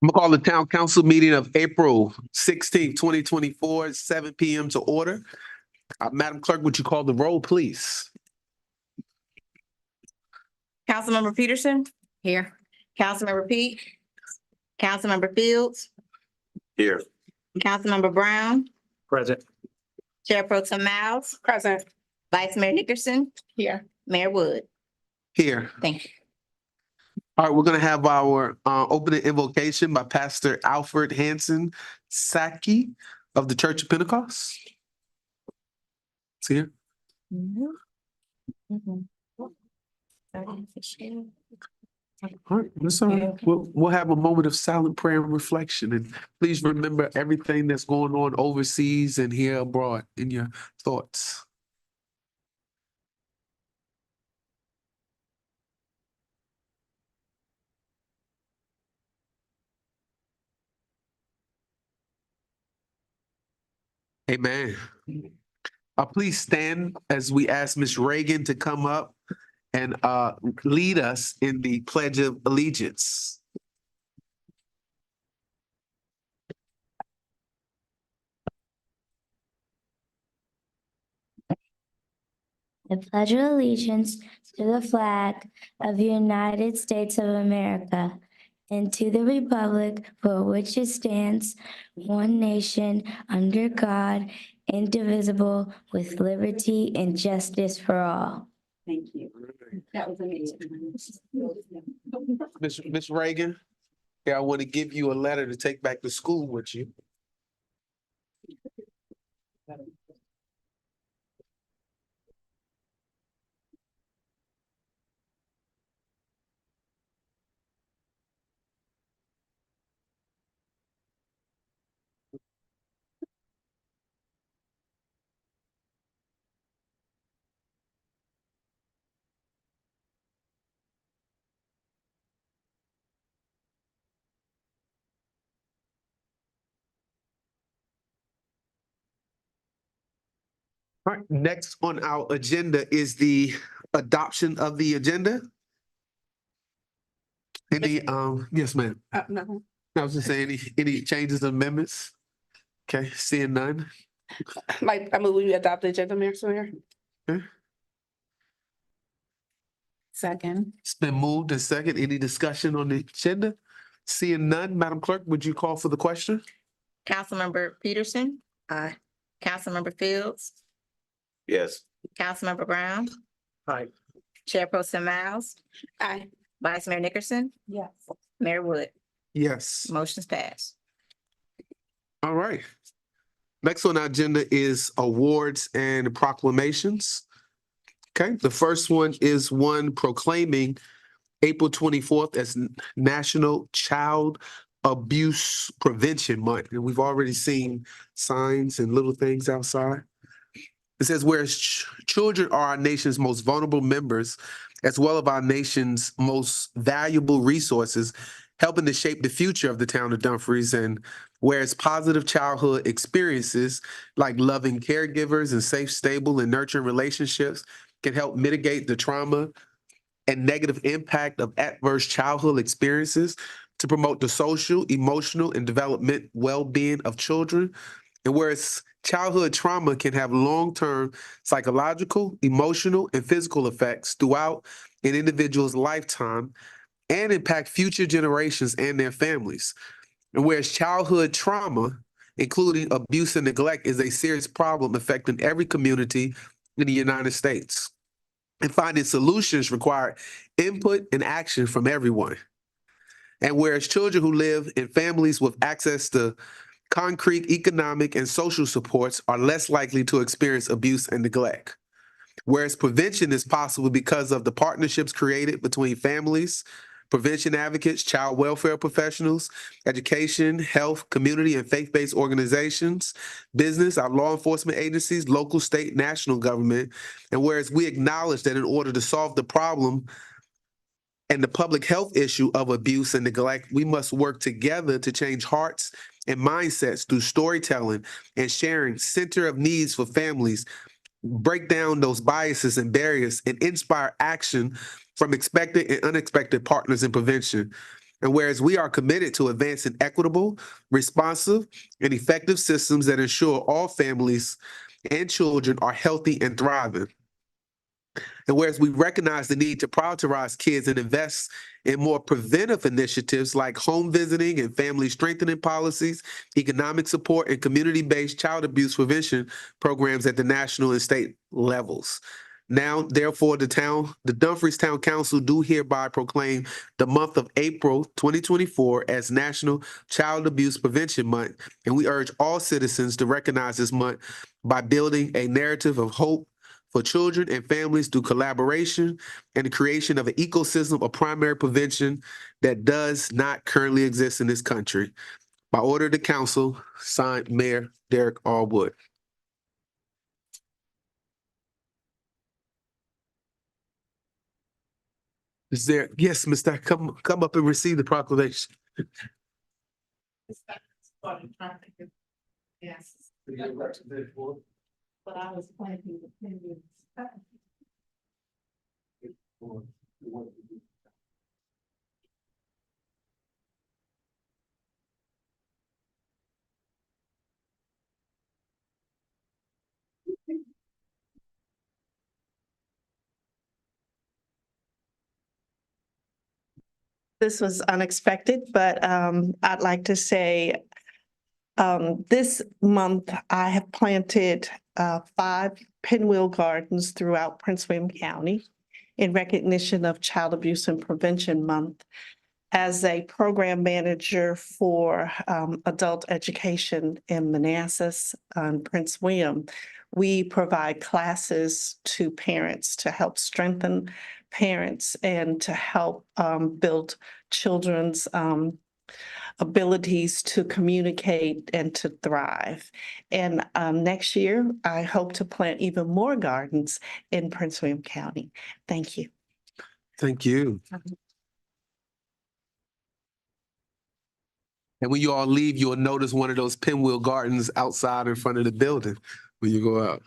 I'm gonna call the town council meeting of April 16th, 2024, 7 p.m. to order. Madam Clerk, would you call the roll, please? Councilmember Peterson? Here. Councilmember Peak? Councilmember Fields? Here. Councilmember Brown? Present. Chair Pro Tem Miles? Present. Vice Mayor Nickerson? Here. Mayor Wood? Here. Thank you. All right, we're gonna have our opening invocation by Pastor Alfred Hanson Saki of the Church of Pentecost. See here? All right, that's all right. We'll have a moment of silent prayer and reflection. And please remember everything that's going on overseas and here abroad in your thoughts. Amen. Please stand as we ask Ms. Reagan to come up and lead us in the Pledge of Allegiance. I pledge allegiance to the flag of the United States of America and to the republic for which it stands, one nation, under God, indivisible, with liberty and justice for all. Thank you. That was amazing. Ms. Reagan, I want to give you a letter to take back to school with you. All right, next on our agenda is the adoption of the agenda. Any, yes, ma'am. No. I was just saying, any changes, amendments? Okay, seeing none. I move we adopt the agenda, Mayor. Okay. Second. It's been moved and second. Any discussion on the agenda? Seeing none, Madam Clerk, would you call for the question? Councilmember Peterson? Aye. Councilmember Fields? Yes. Councilmember Brown? Aye. Chair Pro Tem Miles? Aye. Vice Mayor Nickerson? Yes. Mayor Wood? Yes. Motion's passed. All right. Next on our agenda is awards and proclamations. Okay, the first one is one proclaiming April 24th as National Child Abuse Prevention Month. And we've already seen signs and little things outside. It says, whereas children are our nation's most vulnerable members, as well as our nation's most valuable resources, helping to shape the future of the town of Dumfries, and whereas positive childhood experiences like loving caregivers and safe, stable, and nurturing relationships can help mitigate the trauma and negative impact of adverse childhood experiences to promote the social, emotional, and development well-being of children. And whereas childhood trauma can have long-term psychological, emotional, and physical effects throughout an individual's lifetime and impact future generations and their families. And whereas childhood trauma, including abuse and neglect, is a serious problem affecting every community in the United States. And finding solutions require input and action from everyone. And whereas children who live in families with access to concrete economic and social supports are less likely to experience abuse and neglect. Whereas prevention is possible because of the partnerships created between families, prevention advocates, child welfare professionals, education, health, community, and faith-based organizations, business, our law enforcement agencies, local, state, national government. And whereas we acknowledge that in order to solve the problem and the public health issue of abuse and neglect, we must work together to change hearts and mindsets through storytelling and sharing center of needs for families, break down those biases and barriers, and inspire action from expected and unexpected partners in prevention. And whereas we are committed to advancing equitable, responsive, and effective systems that ensure all families and children are healthy and thriving. And whereas we recognize the need to prioritize kids and invest in more preventive initiatives like home visiting and family strengthening policies, economic support, and community-based child abuse prevention programs at the national and state levels. Now, therefore, the Dumfries Town Council do hereby proclaim the month of April 2024 as National Child Abuse Prevention Month, and we urge all citizens to recognize this month by building a narrative of hope for children and families through collaboration and the creation of an ecosystem of primary prevention that does not currently exist in this country. By order of the council, signed Mayor Derek R. Wood. Is there, yes, Mr. Come up and receive the proclamation. Yes. But I was planting the opinions. This was unexpected, but I'd like to say this month I have planted 5 pinwheel gardens throughout Prince William County in recognition of Child Abuse and Prevention Month. As a program manager for adult education in Manassas and Prince William, we provide classes to parents to help strengthen parents and to help build children's abilities to communicate and to thrive. And next year, I hope to plant even more gardens in Prince William County. Thank you. Thank you. And when you all leave, you'll notice one of those pinwheel gardens outside in front of the building when you go out.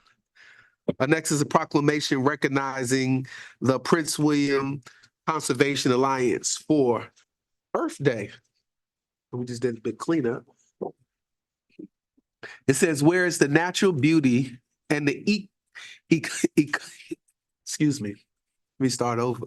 Next is a proclamation recognizing the Prince William Conservation Alliance for Earth Day. We just did a bit cleanup. It says, whereas the natural beauty and the excuse me, let me start over.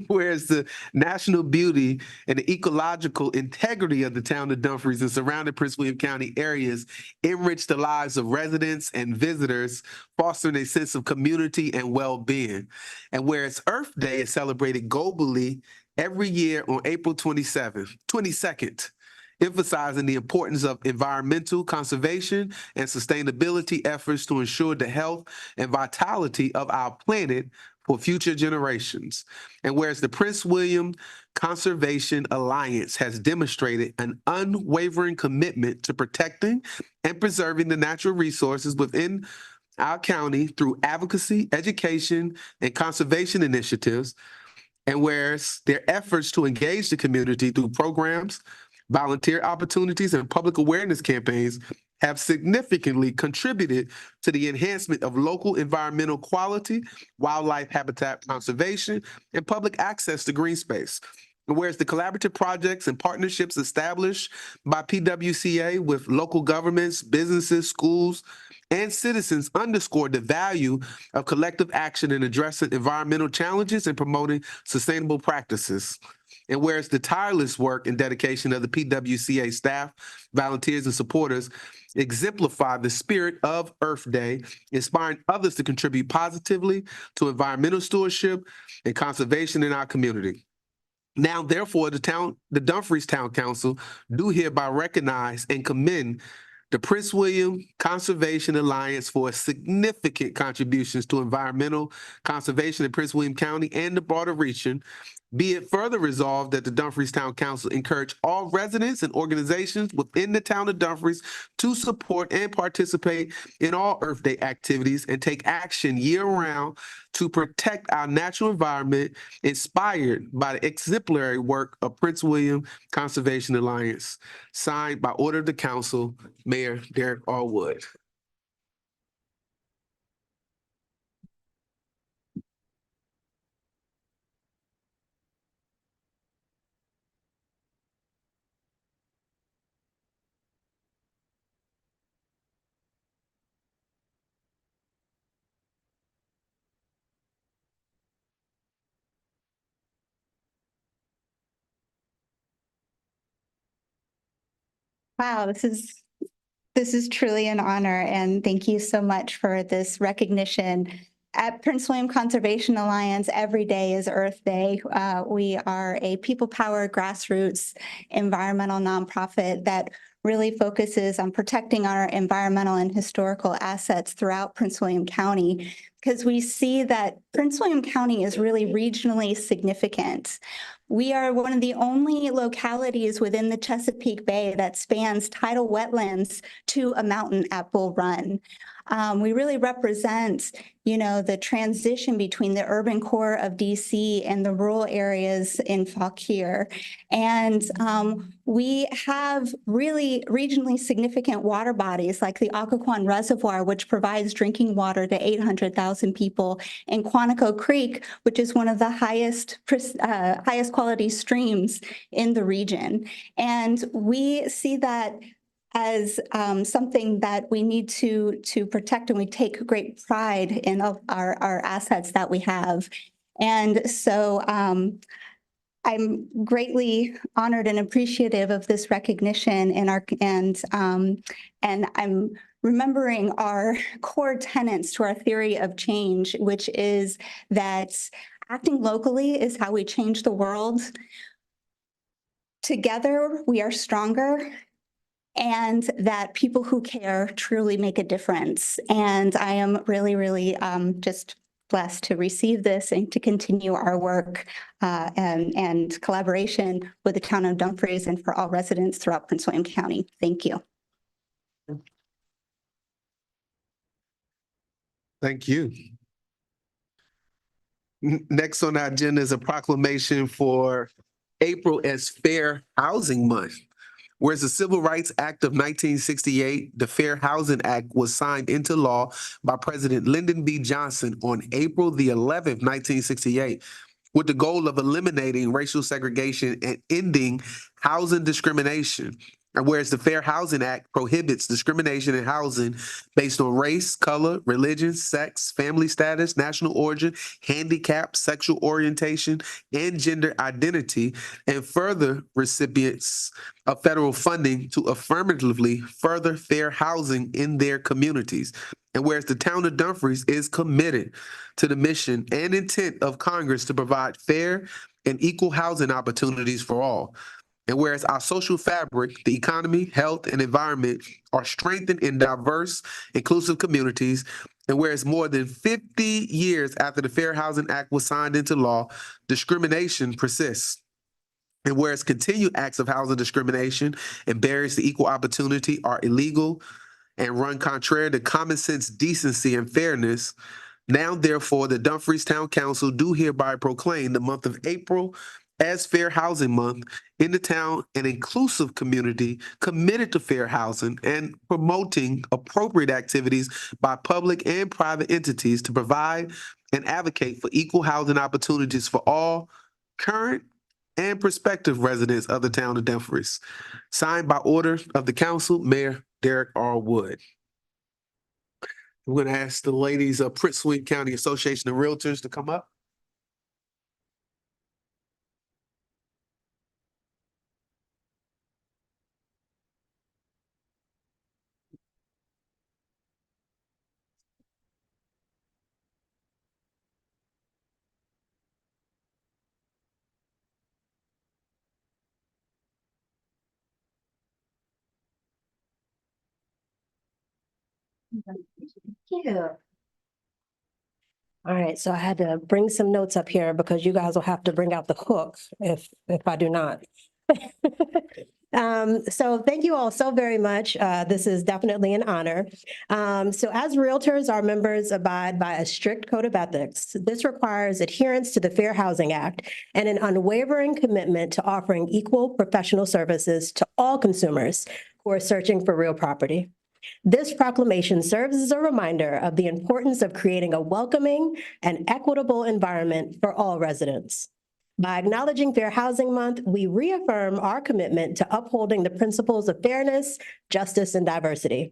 Whereas the national beauty and the ecological integrity of the town of Dumfries and surrounding Prince William County areas enrich the lives of residents and visitors, fostering a sense of community and well-being. And whereas Earth Day is celebrated globally every year on April 22nd, emphasizing the importance of environmental conservation and sustainability efforts to ensure the health and vitality of our planet for future generations. And whereas the Prince William Conservation Alliance has demonstrated an unwavering commitment to protecting and preserving the natural resources within our county through advocacy, education, and conservation initiatives, and whereas their efforts to engage the community through programs, volunteer opportunities, and public awareness campaigns have significantly contributed to the enhancement of local environmental quality, wildlife habitat conservation, and public access to green space. And whereas the collaborative projects and partnerships established by PWCA with local governments, businesses, schools, and citizens underscore the value of collective action in addressing environmental challenges and promoting sustainable practices. And whereas the tireless work and dedication of the PWCA staff, volunteers, and supporters exemplify the spirit of Earth Day, inspiring others to contribute positively to environmental stewardship and conservation in our community. Now, therefore, the Dumfries Town Council do hereby recognize and commend the Prince William Conservation Alliance for significant contributions to environmental conservation in Prince William County and the broader region. Be it further resolved that the Dumfries Town Council encourage all residents and organizations within the town of Dumfries to support and participate in all Earth Day activities and take action year-round to protect our natural environment, inspired by the exemplary work of Prince William Conservation Alliance. Signed by order of the council, Mayor Derek R. Wood. Wow, this is truly an honor, and thank you so much for this recognition. At Prince William Conservation Alliance, every day is Earth Day. We are a people-powered grassroots environmental nonprofit that really focuses on protecting our environmental and historical assets throughout Prince William County, because we see that Prince William County is really regionally significant. We are one of the only localities within the Chesapeake Bay that spans tidal wetlands to a mountain at Bull Run. We really represent, the transition between the urban core of DC and the rural areas in Fauquier. And we have really regionally significant water bodies like the Occoquan Reservoir, which provides drinking water to 800,000 people, and Quantico Creek, which is one of the highest quality streams in the region. And we see that as something that we need to protect, and we take great pride in our assets that we have. And so I'm greatly honored and appreciative of this recognition and I'm remembering our core tenets to our theory of change, which is that acting locally is how we change the world. Together, we are stronger, and that people who care truly make a difference. And I am really, really just blessed to receive this and to continue our work and collaboration with the town of Dumfries and for all residents throughout Prince William County. Thank you. Thank you. Next on our agenda is a proclamation for April as Fair Housing Month. Whereas the Civil Rights Act of 1968, the Fair Housing Act, was signed into law by President Lyndon B. Johnson on April the 11th, 1968, with the goal of eliminating racial segregation and ending housing discrimination. And whereas the Fair Housing Act prohibits discrimination in housing based on race, color, religion, sex, family status, national origin, handicap, sexual orientation, and gender identity, and further recipients of federal funding to affirmatively further fair housing in their communities. And whereas the town of Dumfries is committed to the mission and intent of Congress to provide fair and equal housing opportunities for all. And whereas our social fabric, the economy, health, and environment are strengthened in diverse, inclusive communities, and whereas more than 50 years after the Fair Housing Act was signed into law, discrimination persists. And whereas continued acts of housing discrimination and barriers to equal opportunity are illegal and run contrary to common sense, decency, and fairness, now therefore the Dumfries Town Council do hereby proclaim the month of April as Fair Housing Month in the town, an inclusive community committed to fair housing and promoting appropriate activities by public and private entities to provide and advocate for equal housing opportunities for all current and prospective residents of the town of Dumfries. Signed by order of the council, Mayor Derek R. Wood. I'm going to ask the ladies of Prince William County Association of Realtors to come up. Yeah. All right, so I had to bring some notes up here because you guys will have to bring out the hook if I do not. So thank you all so very much. This is definitely an honor. So as realtors, our members abide by a strict code of ethics. This requires adherence to the Fair Housing Act and an unwavering commitment to offering equal professional services to all consumers who are searching for real property. This proclamation serves as a reminder of the importance of creating a welcoming and equitable environment for all residents. By acknowledging Fair Housing Month, we reaffirm our commitment to upholding the principles of fairness, justice, and diversity.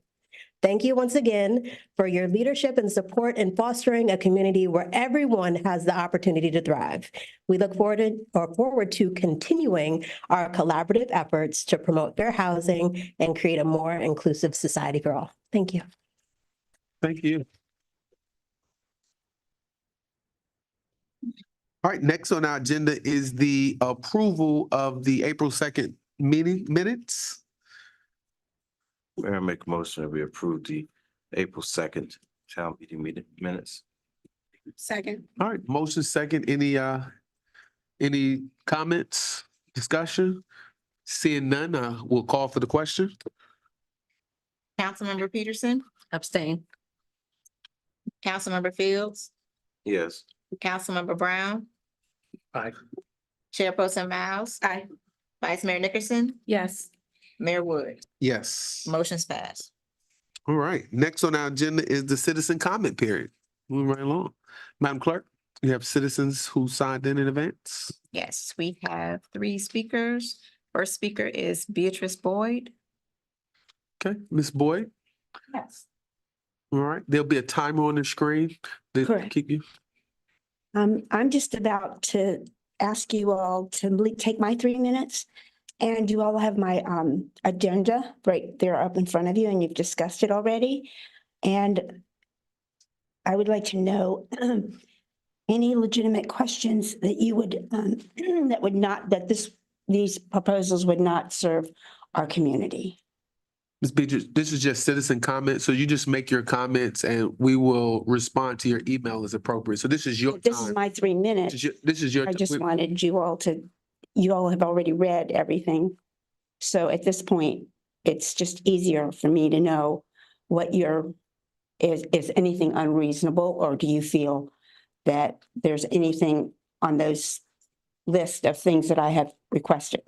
Thank you once again for your leadership and support in fostering a community where everyone has the opportunity to thrive. We look forward to continuing our collaborative efforts to promote fair housing and create a more inclusive society for all. Thank you. Thank you. All right, next on our agenda is the approval of the April 2nd meeting minutes. Mayor, I make a motion that we approve the April 2nd town meeting minutes. Second. All right, motion second. Any comments, discussion? Seeing none, we'll call for the question. Councilmember Peterson, Abstain. Councilmember Fields, Yes. Councilmember Brown, Aye. Chairperson Miles, Aye. Vice Mayor Nickerson, Yes. Mayor Wood. Yes. Motion's passed. All right, next on our agenda is the citizen comment period. Moving right along. Madam Clerk, you have citizens who signed in advance. Yes, we have 3 speakers. First speaker is Beatrice Boyd. Okay, Ms. Boyd. Yes. All right, there'll be a timer on the screen to Correct. keep you. I'm just about to ask you all to take my 3 minutes. And you all have my agenda right there up in front of you, and you've discussed it already. And I would like to know any legitimate questions that you would, these proposals would not serve our community. Ms. Beatrice, this is just citizen comment, so you just make your comments and we will respond to your email as appropriate. So this is your This is time. my 3 minutes. This is your. I just we- wanted you all have already read everything. So at this point, it's just easier for me to know what is anything unreasonable, or do you feel that there's anything on those list of things that I have requested?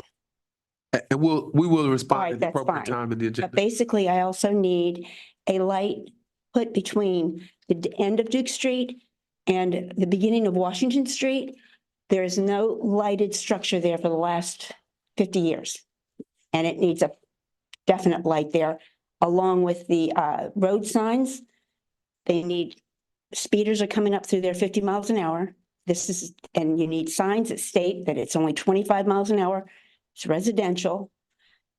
And we will All respond right, at the that's appropriate fine. time in the But agenda. basically, I also need a light put between the end of Duke Street and the beginning of Washington Street. There is no lighted structure there for the last 50 years. And it needs a definite light there, along with the road signs. They need, speeders are coming up through there 50 miles an hour. And you need signs that state that it's only 25 miles an hour. It's residential.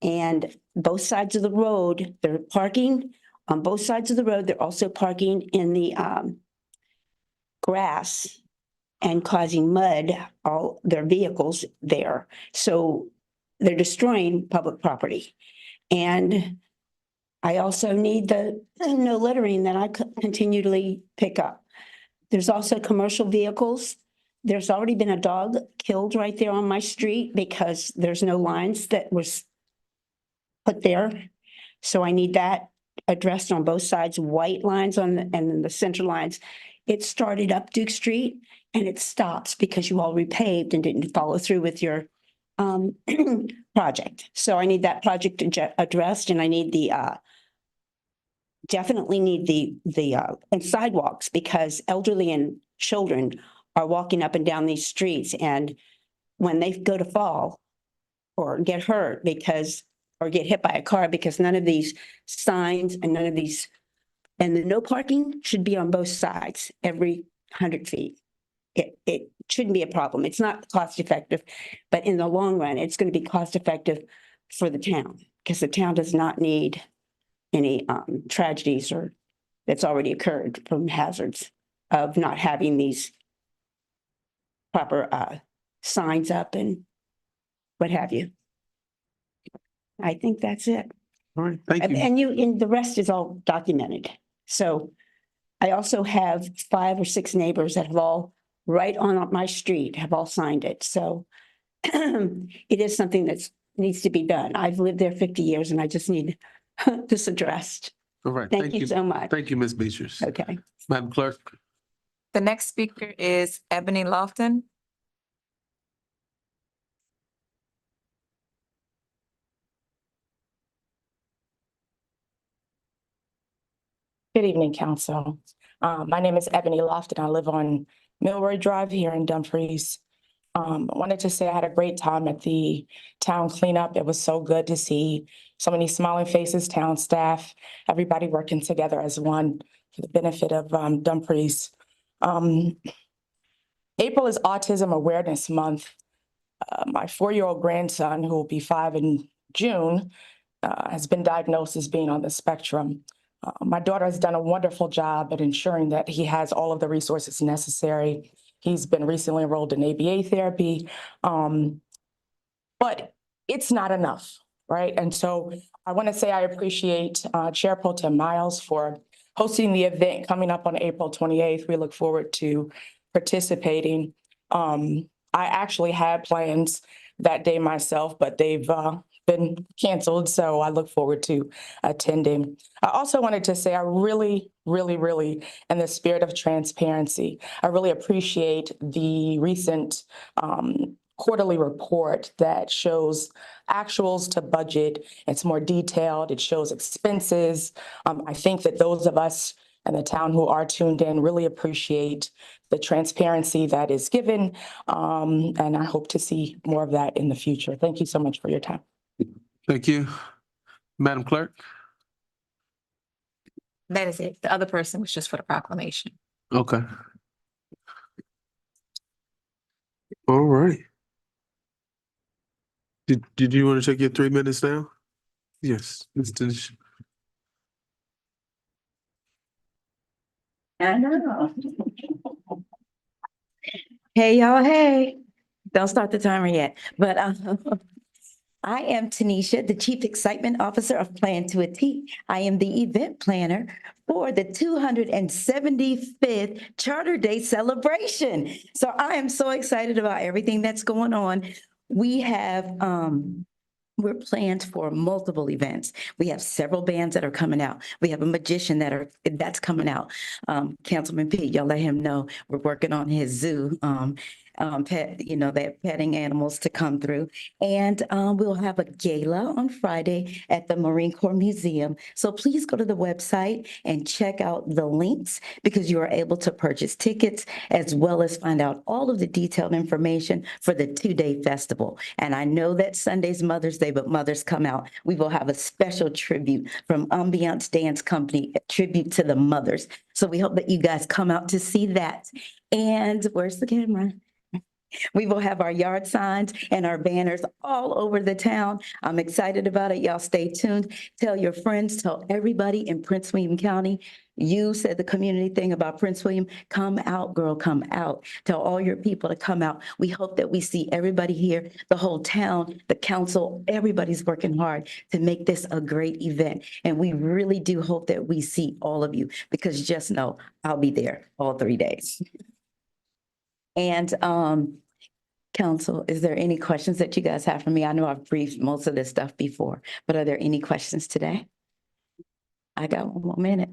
And both sides of the road, they're parking on both sides of the road. They're also parking in the grass and causing mud, all their vehicles there. So they're destroying public property. And I also need the no littering that I continually pick up. There's also commercial vehicles. There's already been a dog killed right there on my street because there's no lines that was put there. So I need that addressed on both sides, white lines and then the center lines. It started up Duke Street and it stops because you all repaved and didn't follow through with your project. So I need that project addressed, and I need definitely need the and sidewalks, because elderly and children are walking up and down these streets, and when they go to fall or get hurt or get hit by a car, because none of these signs and and the no parking should be on both sides every 100 feet. It shouldn't be a problem. It's not cost effective, but in the long run, it's going to be cost effective for the town, because the town does not need any tragedies that's already occurred from hazards of not having these proper signs up and what have you. I think that's it. All right, thank you. And the rest is all documented. So I also have 5 or 6 neighbors that have all, right on my street, have all signed it. So it is something that needs to be done. I've lived there 50 years and I just need this addressed. All right, Thank you so much. Thank you, Ms. Beatrice. Okay. Madam Clerk. The next speaker is Ebony Lofton. Good evening, council. My name is Ebony Lofton. I live on Milroy Drive here in Dumfries. I wanted to say I had a great time at the town cleanup. It was so good to see so many smiling faces, town staff, everybody working together as one for the benefit of Dumfries. April is Autism Awareness Month. My 4-year-old grandson, who will be 5 in June, has been diagnosed as being on the spectrum. My daughter has done a wonderful job at ensuring that he has all of the resources necessary. He's been recently enrolled in ABA therapy, but it's not enough, right? And so I want to say I appreciate Chair Pro Tem Miles for hosting the event coming up on April 28th. We look forward to participating. I actually had plans that day myself, but they've been canceled, so I look forward to attending. I also wanted to say I really, in the spirit of transparency, I really appreciate the recent quarterly report that shows actuals to budget. It's more detailed. It shows expenses. I think that those of us in the town who are tuned in really appreciate the transparency that is given. And I hope to see more of that in the future. Thank you so much for your time. Thank you. Madam Clerk? That is it. The other person was just for the proclamation. Okay. All right. Did you want to take your 3 minutes now? Yes, Ms. Tanisha. I know. Hey, y'all, hey. Don't start the timer yet, but I am Tanisha, the Chief Excitement Officer of Plan to a T. I am the event planner for the 275th Charter Day celebration. So I am so excited about everything that's going on. We have, we're planned for multiple events. We have several bands that are coming out. We have a magician that's coming out. Councilman Pete, y'all let him know we're working on his zoo. They're petting animals to come through. And we'll have a gala on Friday at the Marine Corps Museum. So please go to the website and check out the links because you are able to purchase tickets as well as find out all of the detailed information for the 2-day festival. And I know that Sunday's Mother's Day, but mothers come out. We will have a special tribute from Ambiance Dance Company, a tribute to the mothers. So we hope that you guys come out to see that. And where's the camera? We will have our yard signs and our banners all over the town. I'm excited about it. Y'all stay tuned. Tell your friends, tell everybody in Prince William County. You said the community thing about Prince William. Come out, girl, come out. Tell all your people to come out. We hope that we see everybody here, the whole town, the council, everybody's working hard to make this a great event. And we really do hope that we see all of you because just know I'll be there all 3 days. And council, is there any questions that you guys have for me? I know I've briefed most of this stuff before, but are there any questions today? I got 1 more minute.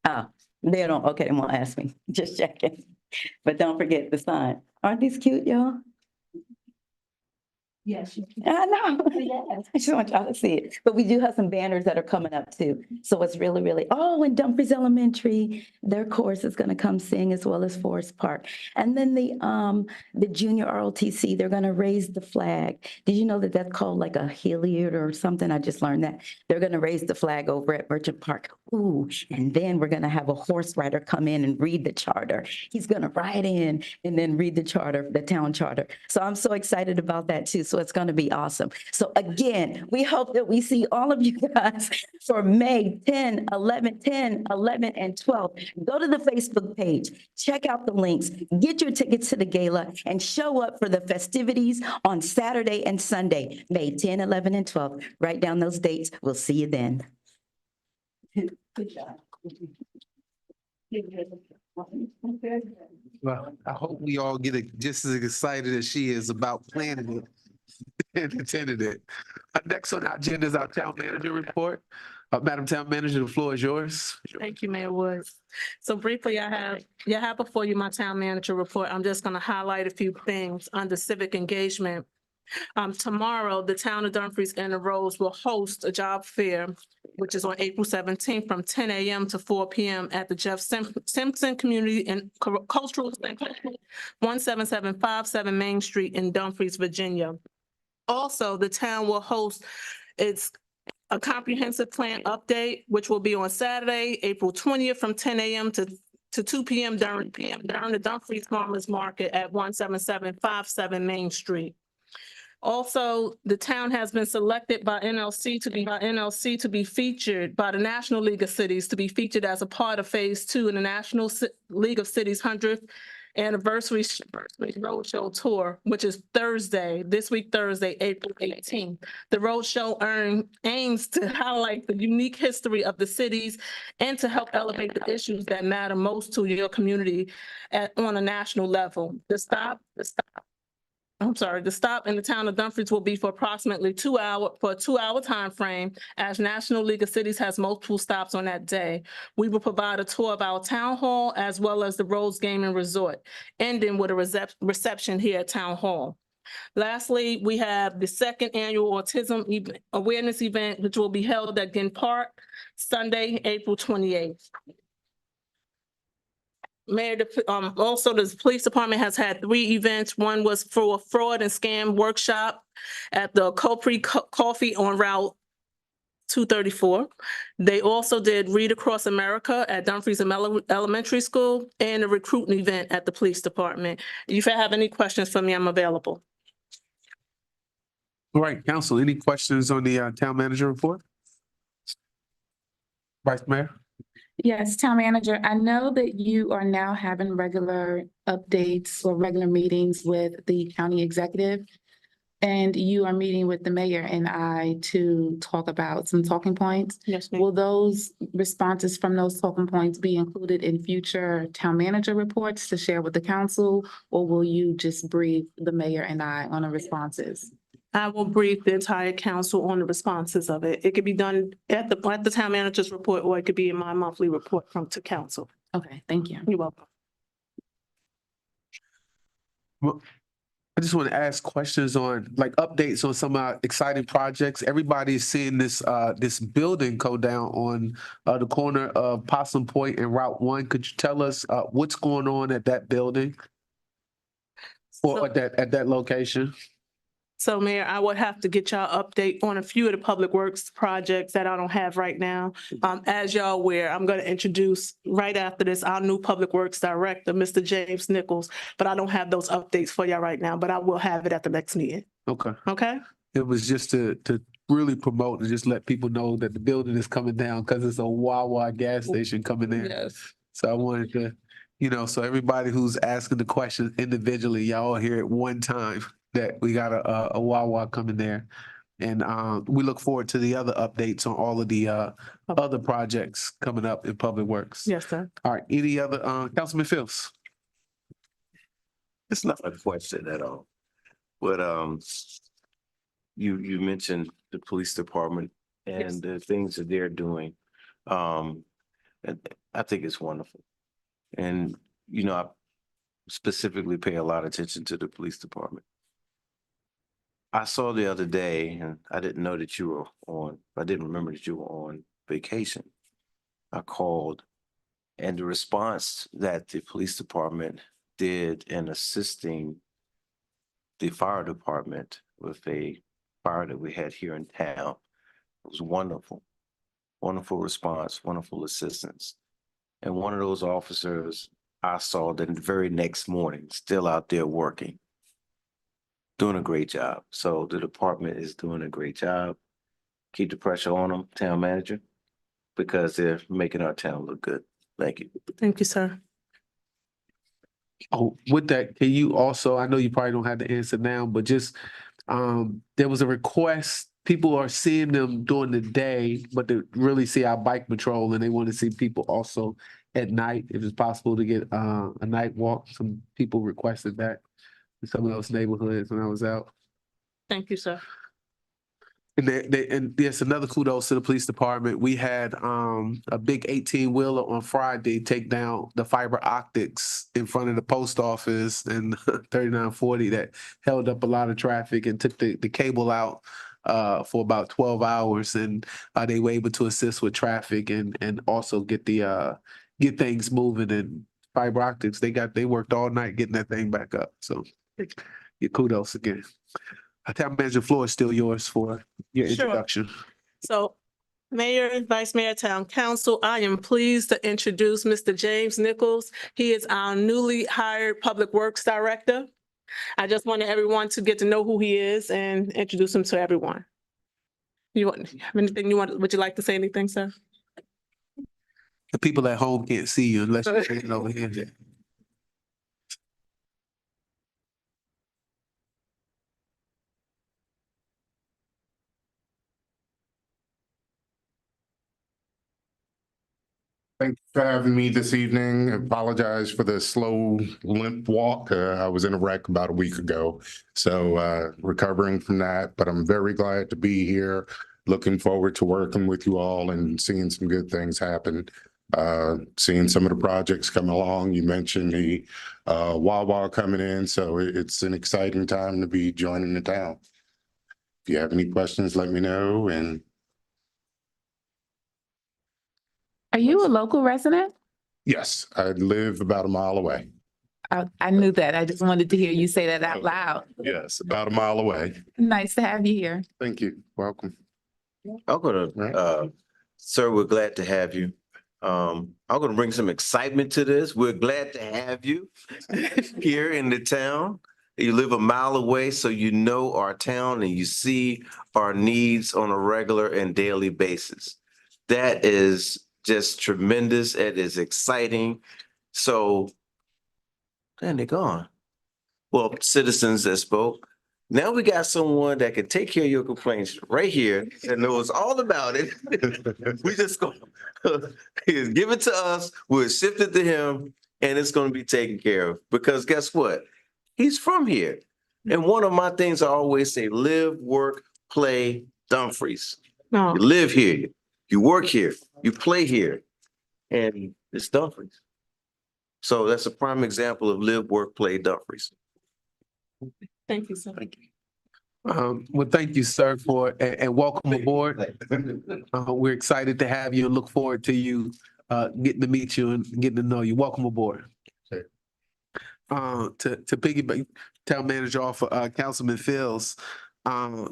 Oh, they don't, okay, they won't ask me, just checking. But don't forget the sign. Aren't these cute, y'all? Yes. I know. Yes. I just want y'all to see it. But we do have some banners that are coming up too. So it's really, and Dumfries Elementary, their chorus is gonna come sing as well as Forest Park. And then the junior ROTC, they're gonna raise the flag. Did you know that that's called like a Hilliard or something? I just learned that. They're gonna raise the flag over at Merchant Park. Ooh, and then we're gonna have a horse rider come in and read the charter. He's gonna ride in and then read the charter, the town charter. So I'm so excited about that too. So it's going to be awesome. So again, we hope that we see all of you guys for May 10, 11, and 12. Go to the Facebook page, check out the links, get your tickets to the gala, and show up for the festivities on Saturday and Sunday, May 10, 11, and 12. Write down those dates. We'll see you then. Good job. Well, I hope we all get just as excited as she is about planning it and attending it. Next on our agenda is our town manager report. Madam Town Manager, the floor is yours. Thank you, Mayor Woods. So briefly, you have before you my town manager report. I'm just going to highlight a few things under civic engagement. Tomorrow, the town of Dumfries and the Rose will host a job fair, which is on April 17th from 10 a.m. to 4 p.m. at the Jeff Simpson Community and Cultural Center, 17757 Main Street in Dumfries, Virginia. Also, the town will host a comprehensive plan update, which will be on Saturday, April 20th from 10 a.m. to 2 p.m. during the Dumfries Farmers Market at 17757 Main Street. Also, the town has been selected by NLC to be featured by the National League of Cities to be featured as a part of Phase 2 in the National League of Cities 100th Anniversary Roadshow Tour, which is this week, Thursday, April 18th. The roadshow aims to highlight the unique history of the cities and to help elevate the issues that matter most to your community on a national level. The stop in the town of Dumfries will be for approximately 2 hours, for a 2-hour time frame, as National League of Cities has multiple stops on that day. We will provide a tour of our town hall as well as the Rose Gaming Resort, ending with a reception here at Town Hall. Lastly, we have the second annual autism awareness event, which will be held at Ginn Park, Sunday, April 28th. Mayor, also the police department has had 3 events. One was for a fraud and scam workshop at the Copri Coffee on Route 234. They also did Read Across America at Dumfries Elementary School and a recruiting event at the police department. If you have any questions for me, I'm available. All right, council, any questions on the town manager report? Vice Mayor? Yes, Town Manager, I know that you are now having regular updates or regular meetings with the county executive, and you are meeting with the mayor and I to talk about some talking points. Yes, ma'am. Will those responses from those talking points be included in future town manager reports to share with the council, or will you just brief the mayor and I on the responses? I will brief the entire council on the responses of it. It could be done at the town manager's report, or it could be in my monthly report to council. Okay, thank you. You're welcome. Well, I just want to ask questions on, like, updates on some exciting projects. Everybody is seeing this building go down on the corner of Possum Point and Route 1. Could you tell us what's going on at that building or at that location? So Mayor, I would have to get y'all update on a few of the public works projects that I don't have right now. As y'all aware, I'm going to introduce right after this our new public works director, Mr. James Nichols, but I don't have those updates for y'all right now, but I will have it at the next meeting. Okay. Okay? It was just to really promote and just let people know that the building is coming down because it's a Wawa gas station coming in. Yes. So I wanted to, so everybody who's asking the questions individually, y'all hear at one time that we got a Wawa coming there. And we look forward to the other updates on all of the other projects coming up in Public Works. Yes, sir. All right, any other, Councilman Phillips? It's not a question at all. But you mentioned the police department and Yes. the things that they're doing. And I think it's wonderful. And, I specifically pay a lot of attention to the police department. I saw the other day, and I didn't know that you were on, I didn't remember that you were on vacation. I called, and the response that the police department did in assisting the fire department with a fire that we had here in town was wonderful. Wonderful response, wonderful assistance. And one of those officers I saw the very next morning, still out there working, doing a great job. So the department is doing a great job. Keep the pressure on them, town manager, because they're making our town look good. Thank you. Thank you, sir. Oh, with that, can you also, I know you probably don't have the answer now, but just, there was a request, people are seeing them during the day, but they really see our bike patrol and they want to see people also at night, if it's possible to get a night walk. Some people requested that in some of those neighborhoods when I was out. Thank you, sir. And yes, another kudos to the police department. We had a big 18-wheeler on Friday take down the fiber optics in front of the post office and 3940 that held up a lot of traffic and took the cable out for about 12 hours. And they were able to assist with traffic and also get get things moving. And fiber optics, they worked all night getting that thing back up. So yeah, kudos again. Town Manager, floor is still yours for your Sure. introduction. So, Mayor, Vice Mayor, Town Council, I am pleased to introduce Mr. James Nichols. He is our newly hired Public Works Director. I just wanted everyone to get to know who he is and introduce him to everyone. Have anything would you like to say anything, sir? The people at home can't see you unless you're sitting over here. Thank you for having me this evening. I apologize for the slow limp walk. I was in a wreck about a week ago, so recovering from that, but I'm very glad to be here. Looking forward to working with you all and seeing some good things happen. Seeing some of the projects come along. You mentioned the Wawa coming in, so it's an exciting time to be joining the town. If you have any questions, let me know. And Are you a local resident? yes, I live about a mile away. I knew that. I just wanted to hear you say that out loud. Yes, about a mile away. Nice to have you here. Thank you. Welcome. I'm gonna, sir, we're glad to have you. I'm gonna bring some excitement to this. We're glad to have you here in the town. You live a mile away, so you know our town and you see our needs on a regular and daily basis. That is just tremendous. It is exciting. So, and they're gone. Well, citizens that spoke. Now we got someone that can take care of your complaints right here and knows all about it. We just gonna give it to us, we'll shift it to him, and it's gonna be taken care of. Because guess what? He's from here. And one of my things I always say, live, work, play, Dumfries. No. You live here, you work here, you play here, and it's Dumfries. So that's a prime example of live, work, play, Dumfries. Thank you, sir. Thank you. Well, thank you, sir, and welcome aboard. We're excited to have you and look forward to you getting to meet you and getting to know you. Welcome aboard. Okay. To piggyback town manager off Councilman Fields,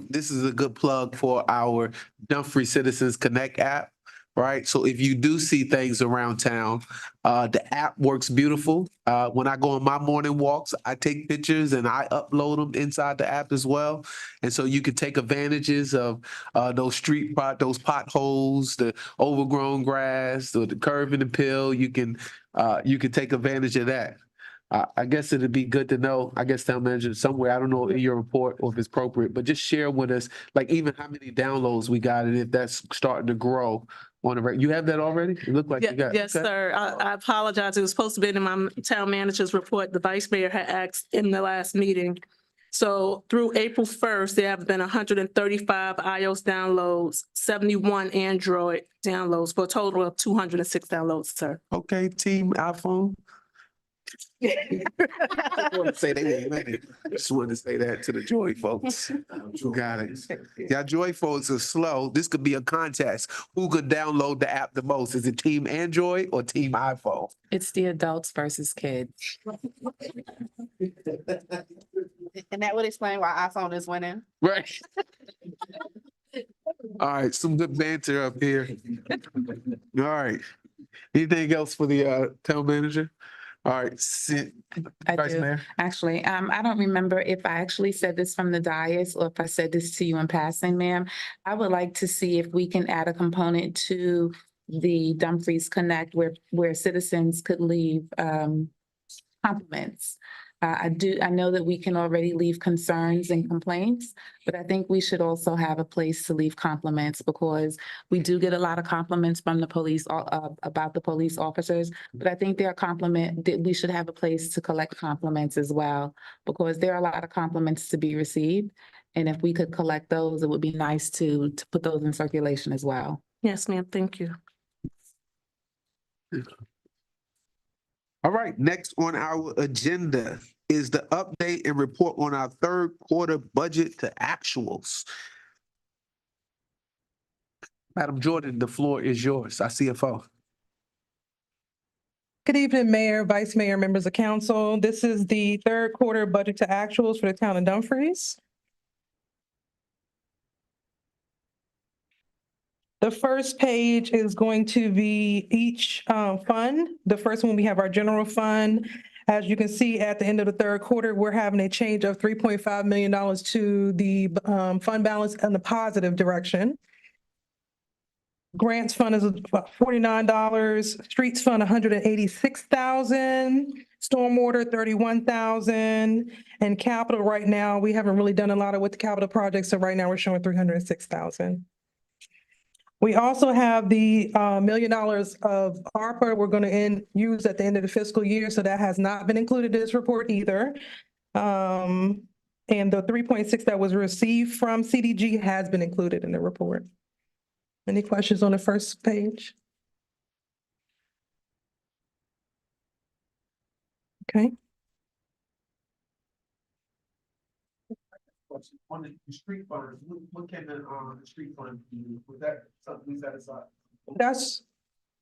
this is a good plug for our Dumfries Citizens Connect app. Right. So if you do see things around town, the app works beautiful. When I go on my morning walks, I take pictures and I upload them inside the app as well. And so you can take advantages of those those potholes, the overgrown grass, or the curve in the pill. You can take advantage of that. I guess it'd be good to know, I guess town manager somewhere, I don't know in your report or if it's appropriate, but just share with us, like even how many downloads we got and if that's starting to grow on the you have that already? It looked like you got. Yes, okay. sir. I apologize. It was supposed to be in my town manager's report. The vice mayor had asked in the last meeting. So through April 1st, there have been 135 iOS downloads, 71 Android downloads for a total of 206 downloads, sir. Okay, team iPhone. I wanted to say they won't make it. Just wanted to say that to the Joy folks. Got it. Yeah, Joy folks are slow. This could be a contest. Who could download the app the most? Is it Team Android or Team iPhone? It's the adults versus kids. And that would explain why iPhone is winning. Right. All right, some good banter up here. All right. Anything else for the town manager? All right, I Vice do. Mayor. Actually, I don't remember if I actually said this from the dais or if I said this to you in passing, ma'am. I would like to see if we can add a component to the Dumfries Connect where citizens could leave compliments. I know that we can already leave concerns and complaints, but I think we should also have a place to leave compliments because we do get a lot of compliments from the police about the police officers. But I think we should have a place to collect compliments as well, because there are a lot of compliments to be received. And if we could collect those, it would be nice to put those in circulation as well. Yes, ma'am, thank you. All right, next on our agenda is the update and report on our third quarter budget to actuals. Madam Jordan, the floor is yours, our CFO. Good evening, Mayor, Vice Mayor, members of council. This is the third quarter budget to actuals for the town of Dumfries. The first page is going to be each fund. The first one, we have our general fund. As you can see, at the end of the third quarter, we're having a change of $3.5 million to the fund balance in the positive direction. Grants fund is about $49, streets fund $186,000, stormwater $31,000, and capital right now, we haven't really done a lot with the capital projects, so right now we're showing $306,000. We also have the $1 million of ARPA we're going to use at the end of the fiscal year, so that has not been included in this report either. And the 3.6 that was received from CDG has been included in the report. Any questions on the first page? Okay. On the street fund, what came in on the street fund? Was that something we set aside? That's,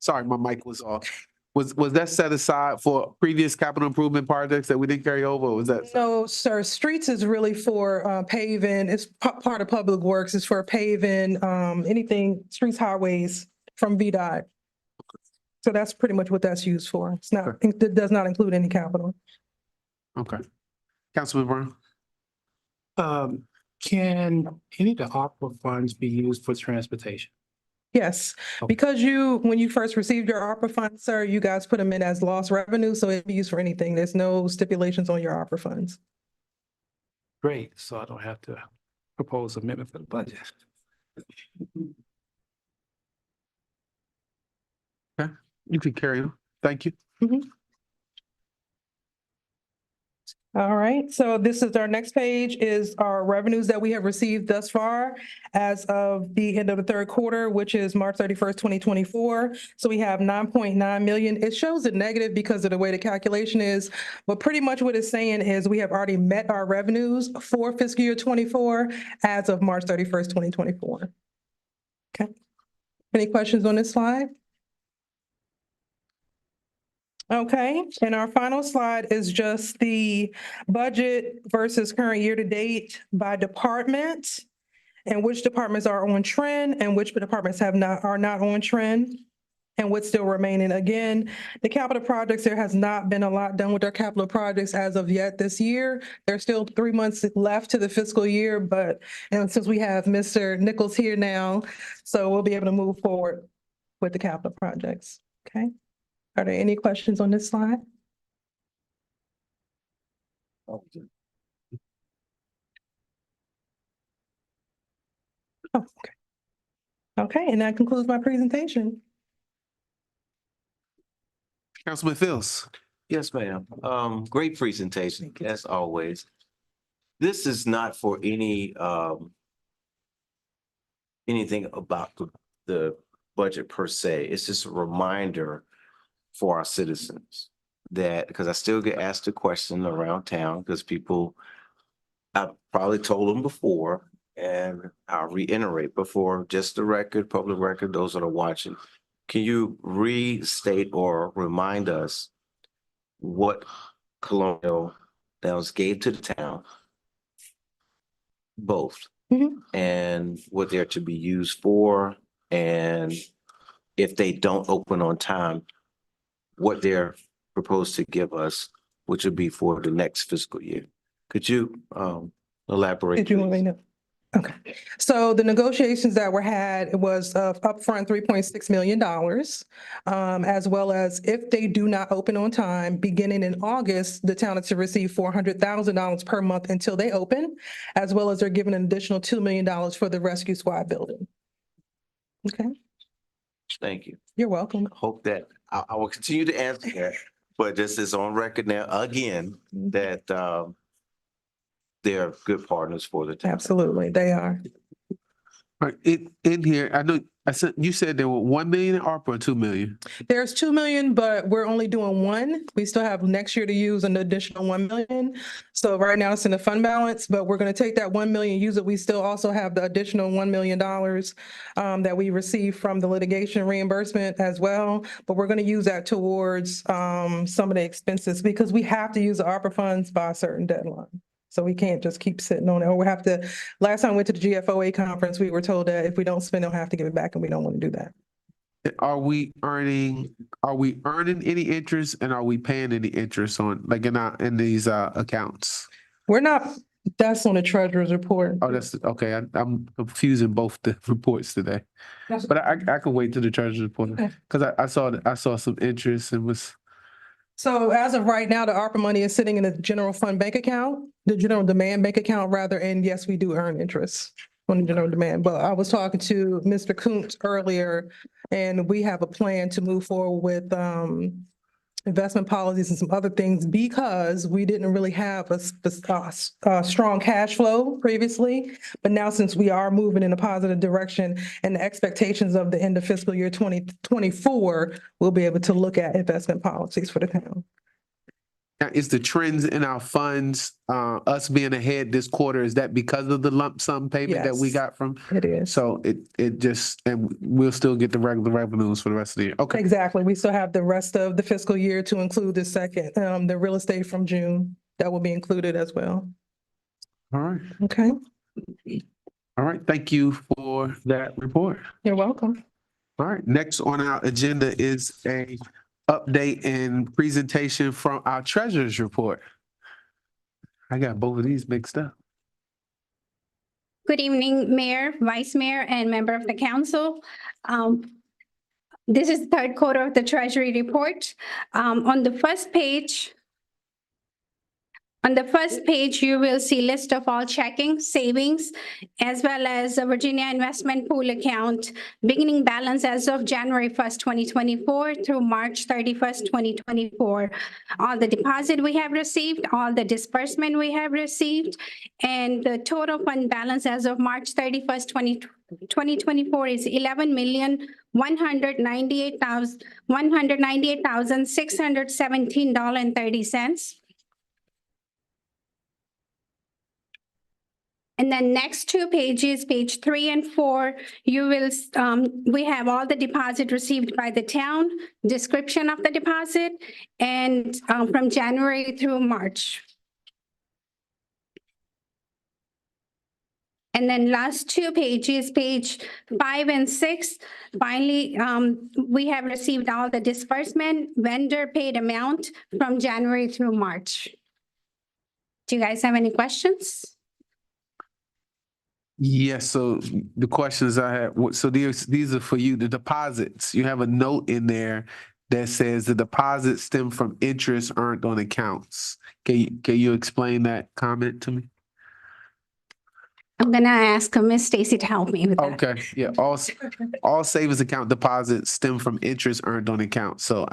Sorry, my mic was off. Was that set aside for previous capital improvement projects that we didn't carry over? Or was that? no, sir, streets is really for paving, it's part of public works, it's for paving, anything, streets, highways from VDOT. So that's pretty much what that's used for. It's not, it does not include any capital. Okay. Councilman Brown? Can any of the ARPA funds be used for transportation? Yes, because when you first received your ARPA funds, sir, you guys put them in as lost revenue, so it'd be used for anything. There's no stipulations on your ARPA funds. Great, so I don't have to propose amendment for the budget. Okay, you can carry on. Thank you. All right, so this is our next page is our revenues that we have received thus far as of the end of the third quarter, which is March 31st, 2024. So we have 9.9 million. It shows it negative because of the way the calculation is, but pretty much what it's saying is we have already met our revenues for fiscal year 24 as of March 31st, 2024. Okay. Any questions on this slide? Okay, and our final slide is just the budget versus current year to date by department and which departments are on trend and which departments are not on trend and what's still remaining. Again, the capital projects, there has not been a lot done with our capital projects as of yet this year. There's still 3 months left to the fiscal year, but since we have Mr. Nichols here now, so we'll be able to move forward with the capital projects, okay? Are there any questions on this slide? Oh, okay. Okay, and that concludes my presentation. Councilman Fields. Yes, ma'am. Great presentation, as always. This is not for any, anything about the budget per se. It's just a reminder for our citizens that, because I still get asked the question around town, because people, I've probably told them before, and I'll reiterate before, just the record, public record, those that are watching. Can you restate or remind us what Colonial Downs gave to the town? Both. And what they're to be used for, and if they don't open on time, what they're proposed to give us, which would be for the next fiscal year. Could you elaborate? Did you want me to know? Okay, so the negotiations that were had, it was upfront $3.6 million, as well as if they do not open on time, beginning in August, the town is to receive $400,000 per month until they open, as well as they're given an additional $2 million for the rescue squad building. Okay. Thank you. You're welcome. Hope that I will continue to answer that, but this is on record now again, that they're good partners for the town. Absolutely, they are. All right, in here, I know, you said there were 1 million in ARPA or 2 million? There's 2 million, but we're only doing one. We still have next year to use an additional 1 million. So right now it's in the fund balance, but we're gonna take that 1 million, use it. We still also have the additional $1 million that we received from the litigation reimbursement as well. But we're gonna use that towards some of the expenses because we have to use the ARPA funds by a certain deadline. So we can't just keep sitting on it, or we have to, last time we went to the GFOA conference, we were told that if we don't spend, they'll have to give it back, and we don't want to do that. Are we earning any interest, and are we paying any interest on, like, in these accounts? We're not, that's on the treasurer's report. Oh, that's, okay, I'm confusing both the reports today. But I can wait till the treasurer's report, Okay. because I saw some interest and was, So as of right now, the ARPA money is sitting in the general fund bank account, the general demand bank account rather, and yes, we do earn interest on the general demand. But I was talking to Mr. Kuntz earlier, and we have a plan to move forward with investment policies and some other things because we didn't really have a strong cash flow previously. But now since we are moving in a positive direction and the expectations of the end of fiscal year 2024, we'll be able to look at investment policies for the town. now, is the trends in our funds, us being ahead this quarter, is that because of the lump sum payment that we Yes. got from? It is. So it just, and we'll still get the regular revenues for the rest of the year. Okay, Exactly. We still have the rest of the fiscal year to include the second, the real estate from June. That will be included as well. all right, Okay, all right. Thank you for that report. you're welcome. All right, next on our agenda is a update and presentation from our treasurer's report. I got both of these mixed up. Good evening, Mayor, Vice Mayor, and member of the council. This is the third quarter of the Treasury report. On the first page, you will see list of all checking, savings, as well as a Virginia Investment Pool account, beginning balance as of January 1st, 2024 through March 31st, 2024. All the deposit we have received, all the disbursement we have received, and the total fund balance as of March 31st, 2024 is $11,198,617.30. And then next two pages, page 3 and 4, you will, we have all the deposit received by the town, description of the deposit, and from January through March. And then last two pages, page 5 and 6, finally, we have received all the disbursement, vendor paid amount from January through March. Do you guys have any questions? Yes, so the questions I have, so these are for you, the deposits. You have a note in there that says the deposits stem from interest earned on accounts. Can you explain that comment to me? I'm gonna ask Miss Stacy to help me with that. Okay, yeah, all savings account deposits stem from interest earned on accounts. So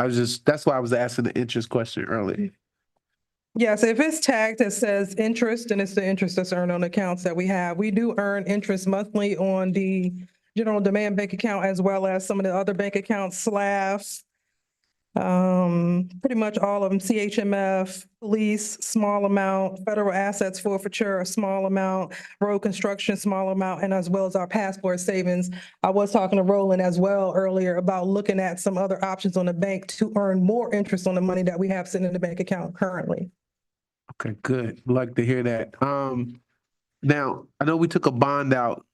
that's why I was asking the interest question earlier. Yes, if it's tagged that says interest, then it's the interest that's earned on accounts that we have. We do earn interest monthly on the general demand bank account as well as some of the other bank accounts, SLAFs, pretty much all of them, CHMF, police, small amount, federal assets forfeiture, a small amount, road construction, small amount, and as well as our passport savings. I was talking to Roland as well earlier about looking at some other options on the bank to earn more interest on the money that we have sitting in the bank account currently. Okay, good. Like to hear that. Now, I know we took a bond out.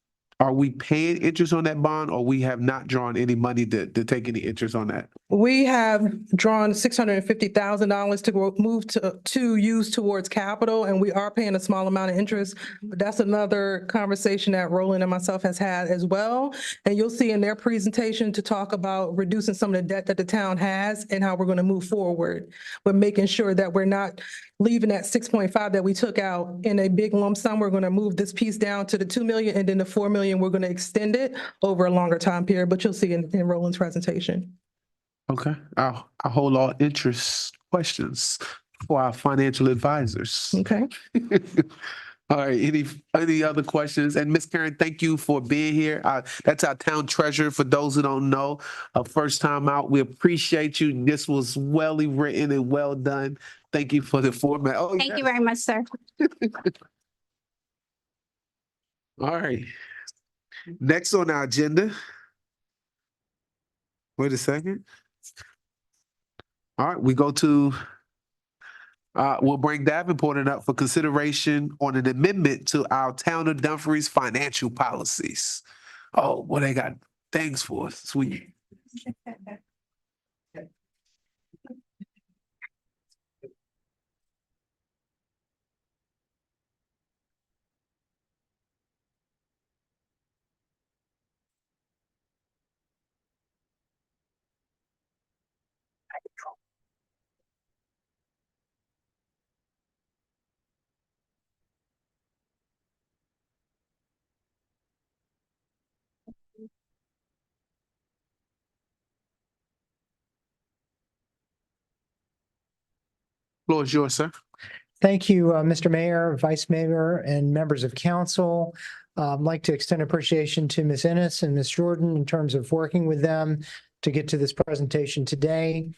Are we paying interest on that bond, or we have not drawn any money to take any interest on that? We have drawn $650,000 to move to use towards capital, and we are paying a small amount of interest. But that's another conversation that Roland and myself has had as well. And you'll see in their presentation to talk about reducing some of the debt that the town has and how we're going to move forward. But making sure that we're not leaving that 6.5 that we took out in a big lump sum. We're going to move this piece down to the 2 million, and then the 4 million, we're going to extend it over a longer time period, but you'll see in Roland's presentation. Okay, I'll hold all interest questions for our financial advisors. Okay. All right, any other questions? And Miss Karen, thank you for being here. That's our town treasurer, for those who don't know. First time out, we appreciate you. This was well written and well done. Thank you for the format. Oh, Thank you yes. very much, sir. All right. Next on our agenda. Wait a second. All right, we go to we'll bring Davenport up for consideration on an amendment to our Town of Dumfries financial policies. Oh, well, they got things for us. Sweet. Floor is yours, sir. Thank you, Mr. Mayor, Vice Mayor, and members of council. I'd like to extend appreciation to Ms. Ennis and Ms. Jordan in terms of working with them to get to this presentation today.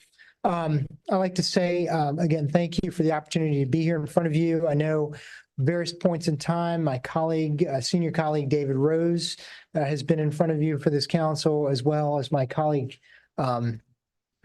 I'd like to say, again, thank you for the opportunity to be here in front of you. I know various points in time, my colleague, senior colleague, David Rose, has been in front of you for this council, as well as my colleague,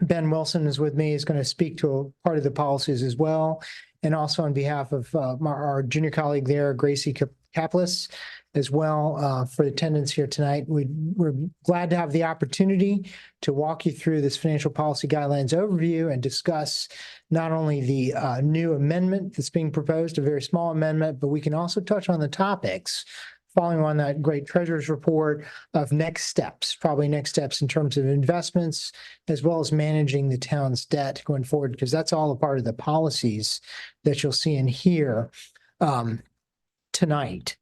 Ben Wilson is with me, is going to speak to a part of the policies as well. And also on behalf of our junior colleague there, Gracie Kaplis, as well, for attendance here tonight. We're glad to have the opportunity to walk you through this financial policy guidelines overview and discuss not only the new amendment that's being proposed, a very small amendment, but we can also touch on the topics following on that great treasurer's report of next steps, probably next steps in terms of investments, as well as managing the town's debt going forward, because that's all a part of the policies that you'll see in here tonight.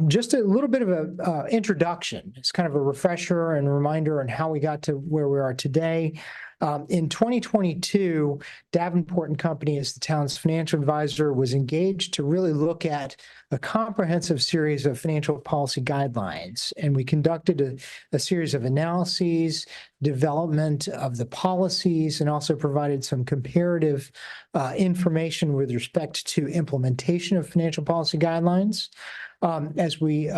Just a little bit of a introduction. It's kind of a refresher and a reminder on how we got to where we are today. In 2022, Davenport and Company, as the town's financial advisor, was engaged to really look at a comprehensive series of financial policy guidelines. And we conducted a series of analyses, development of the policies, and also provided some comparative information with respect to implementation of financial policy guidelines. As we,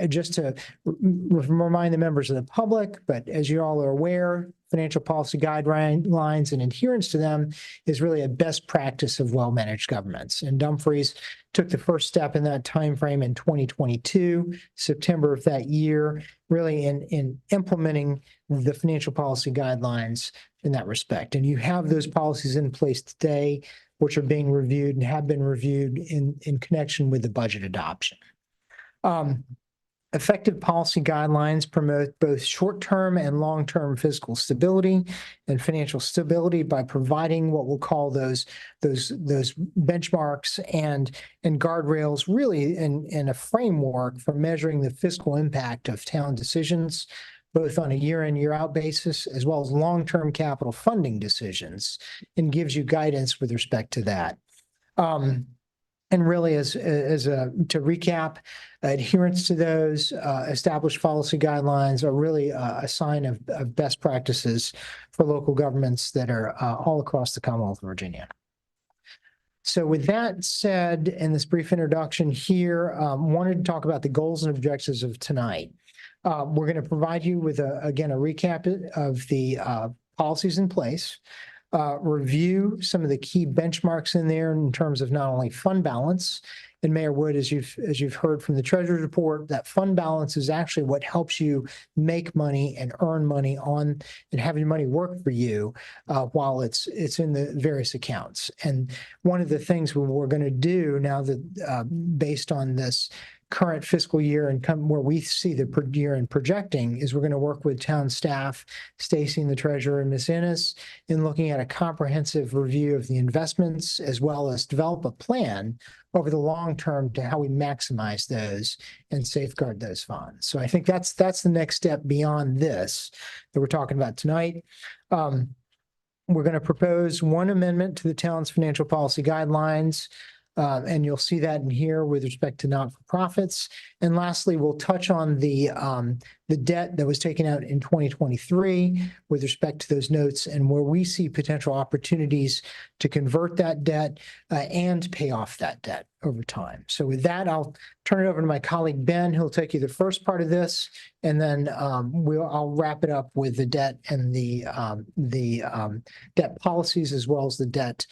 just to remind the members of the public, but as you all are aware, financial policy guidelines and adherence to them is really a best practice of well-managed governments. And Dumfries took the first step in that timeframe in 2022, September of that year, really in implementing the financial policy guidelines in that respect. And you have those policies in place today, which are being reviewed and have been reviewed in connection with the budget adoption. Effective policy guidelines promote both short-term and long-term fiscal stability and financial stability by providing what we'll call those benchmarks and guardrails, really in a framework for measuring the fiscal impact of town decisions, both on a year-in, year-out basis, as well as long-term capital funding decisions, and gives you guidance with respect to that. And really, to recap, adherence to those established policy guidelines are really a sign of best practices for local governments that are all across the Commonwealth of Virginia. So with that said, in this brief introduction here, wanted to talk about the goals and objectives of tonight. We're going to provide you with, again, a recap of the policies in place. Review some of the key benchmarks in there in terms of not only fund balance, and Mayor Wood, as you've heard from the Treasurer's report, that fund balance is actually what helps you make money and earn money on and have your money work for you while it's in the various accounts. And one of the things we're going to do now that based on this current fiscal year and where we see the per year and projecting is we're going to work with town staff, Stacy and the treasurer and Ms. Ennis, in looking at a comprehensive review of the investments, as well as develop a plan over the long term to how we maximize those and safeguard those funds. So I think that's the next step beyond this that we're talking about tonight. We're going to propose one amendment to the town's financial policy guidelines. And you'll see that in here with respect to not-for-profits. And lastly, we'll touch on the debt that was taken out in 2023 with respect to those notes and where we see potential opportunities to convert that debt and pay off that debt over time. So with that, I'll turn it over to my colleague, Ben, who'll take you the first part of this, and then I'll wrap it up with the debt and the debt policies as well as the debt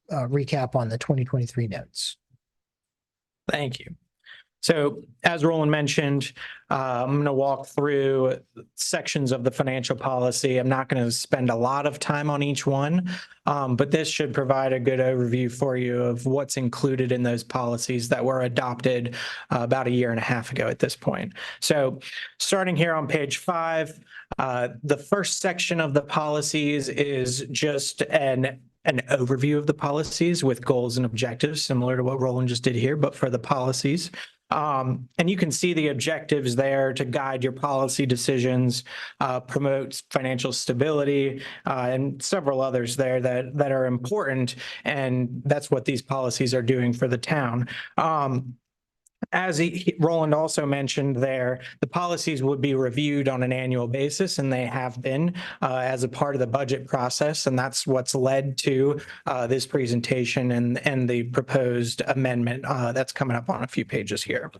recap on the 2023 notes. Thank you. So as Roland mentioned, I'm going to walk through sections of the financial policy. I'm not going to spend a lot of time on each one, but this should provide a good overview for you of what's included in those policies that were adopted about a year and a half ago at this point. So starting here on page 5, the first section of the policies is just an overview of the policies with goals and objectives, similar to what Roland just did here, but for the policies. And you can see the objectives there to guide your policy decisions, promote financial stability, and several others there that are important. And that's what these policies are doing for the town. As Roland also mentioned there, the policies would be reviewed on an annual basis, and they have been as a part of the budget process, and that's what's led to this presentation and the proposed amendment that's coming up on a few pages here.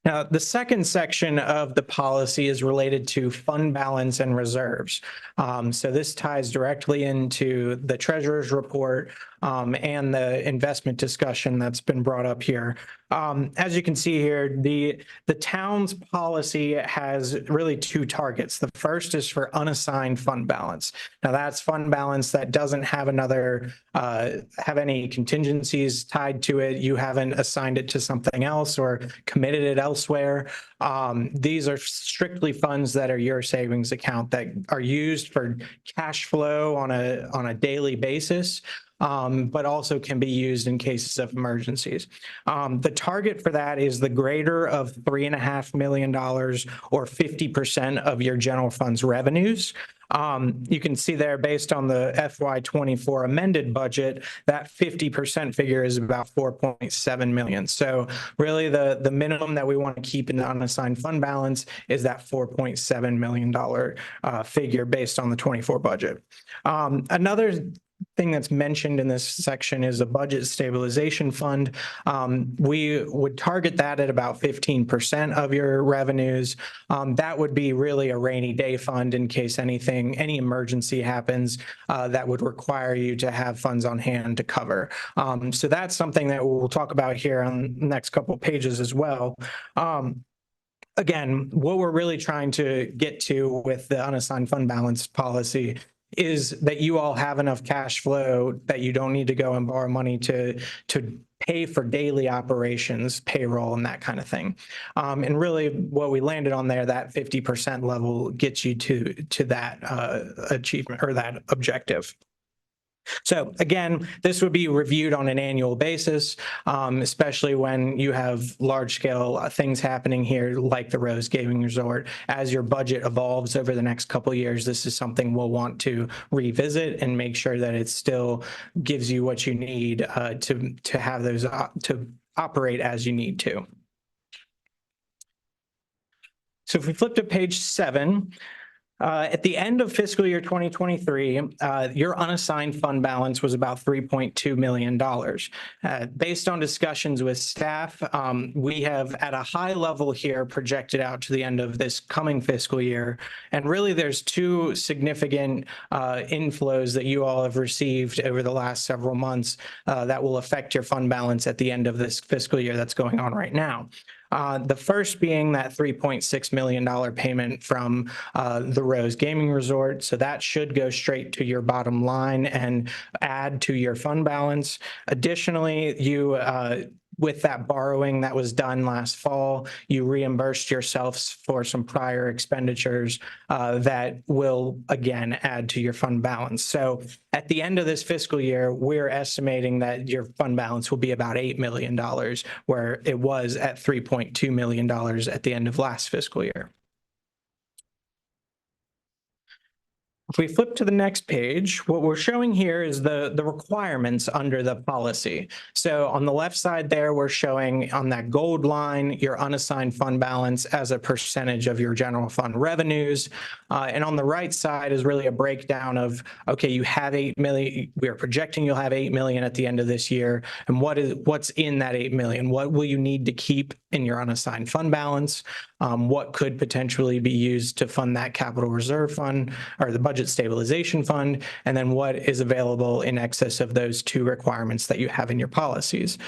Now, the second section of the policy is related to fund balance and reserves. So this ties directly into the treasurer's report and the investment discussion that's been brought up here. As you can see here, the town's policy has really 2 targets. The first is for unassigned fund balance. Now that's fund balance that doesn't have have any contingencies tied to it. You haven't assigned it to something else or committed it elsewhere. These are strictly funds that are your savings account that are used for cash flow on a daily basis. But also can be used in cases of emergencies. The target for that is the greater of $3.5 million or 50% of your general fund's revenues. You can see there, based on the FY24 amended budget, that 50% figure is about $4.7 million. So really the minimum that we want to keep in the unassigned fund balance is that $4.7 million figure based on the 24 budget. Another thing that's mentioned in this section is a budget stabilization fund. We would target that at about 15% of your revenues. That would be really a rainy day fund in case any emergency happens that would require you to have funds on hand to cover. So that's something that we'll talk about here on the next couple of pages as well. Again, what we're really trying to get to with the unassigned fund balance policy is that you all have enough cash flow that you don't need to go and borrow money to pay for daily operations, payroll, and that kind of thing. And really what we landed on there, that 50% level gets you to that achievement or that objective. So again, this would be reviewed on an annual basis, especially when you have large scale things happening here like the Rose Gaming Resort. As your budget evolves over the next couple of years, this is something we'll want to revisit and make sure that it still gives you what you need to have those to operate as you need to. So if we flip to page 7, at the end of fiscal year 2023, your unassigned fund balance was about $3.2 million. Based on discussions with staff, we have at a high level here projected out to the end of this coming fiscal year. And really there's 2 significant inflows that you all have received over the last several months that will affect your fund balance at the end of this fiscal year that's going on right now. The first being that $3.6 million payment from the Rose Gaming Resort. So that should go straight to your bottom line and add to your fund balance. Additionally, you with that borrowing that was done last fall, you reimbursed yourselves for some prior expenditures that will again add to your fund balance. So at the end of this fiscal year, we're estimating that your fund balance will be about $8 million, where it was at $3.2 million at the end of last fiscal year. If we flip to the next page, what we're showing here is the requirements under the policy. So on the left side there, we're showing on that gold line, your unassigned fund balance as a percentage of your general fund revenues. And on the right side is really a breakdown of, okay, you have 8 million, we are projecting you'll have 8 million at the end of this year. And what's in that 8 million? What will you need to keep in your unassigned fund balance? What could potentially be used to fund that capital reserve fund or the budget stabilization fund? And then what is available in excess of those two requirements that you have in your policies?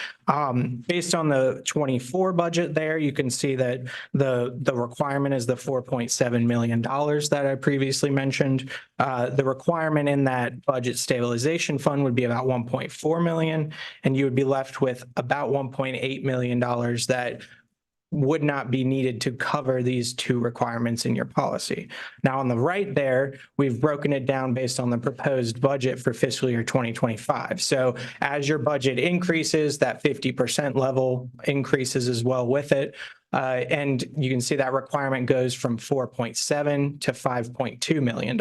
Based on the 24 budget there, you can see that the requirement is the $4.7 million that I previously mentioned. The requirement in that budget stabilization fund would be about 1.4 million, and you would be left with about $1.8 million that would not be needed to cover these two requirements in your policy. Now, on the right there, we've broken it down based on the proposed budget for fiscal year 2025. So as your budget increases, that 50% level increases as well with it. And you can see that requirement goes from 4.7 to $5.2 million.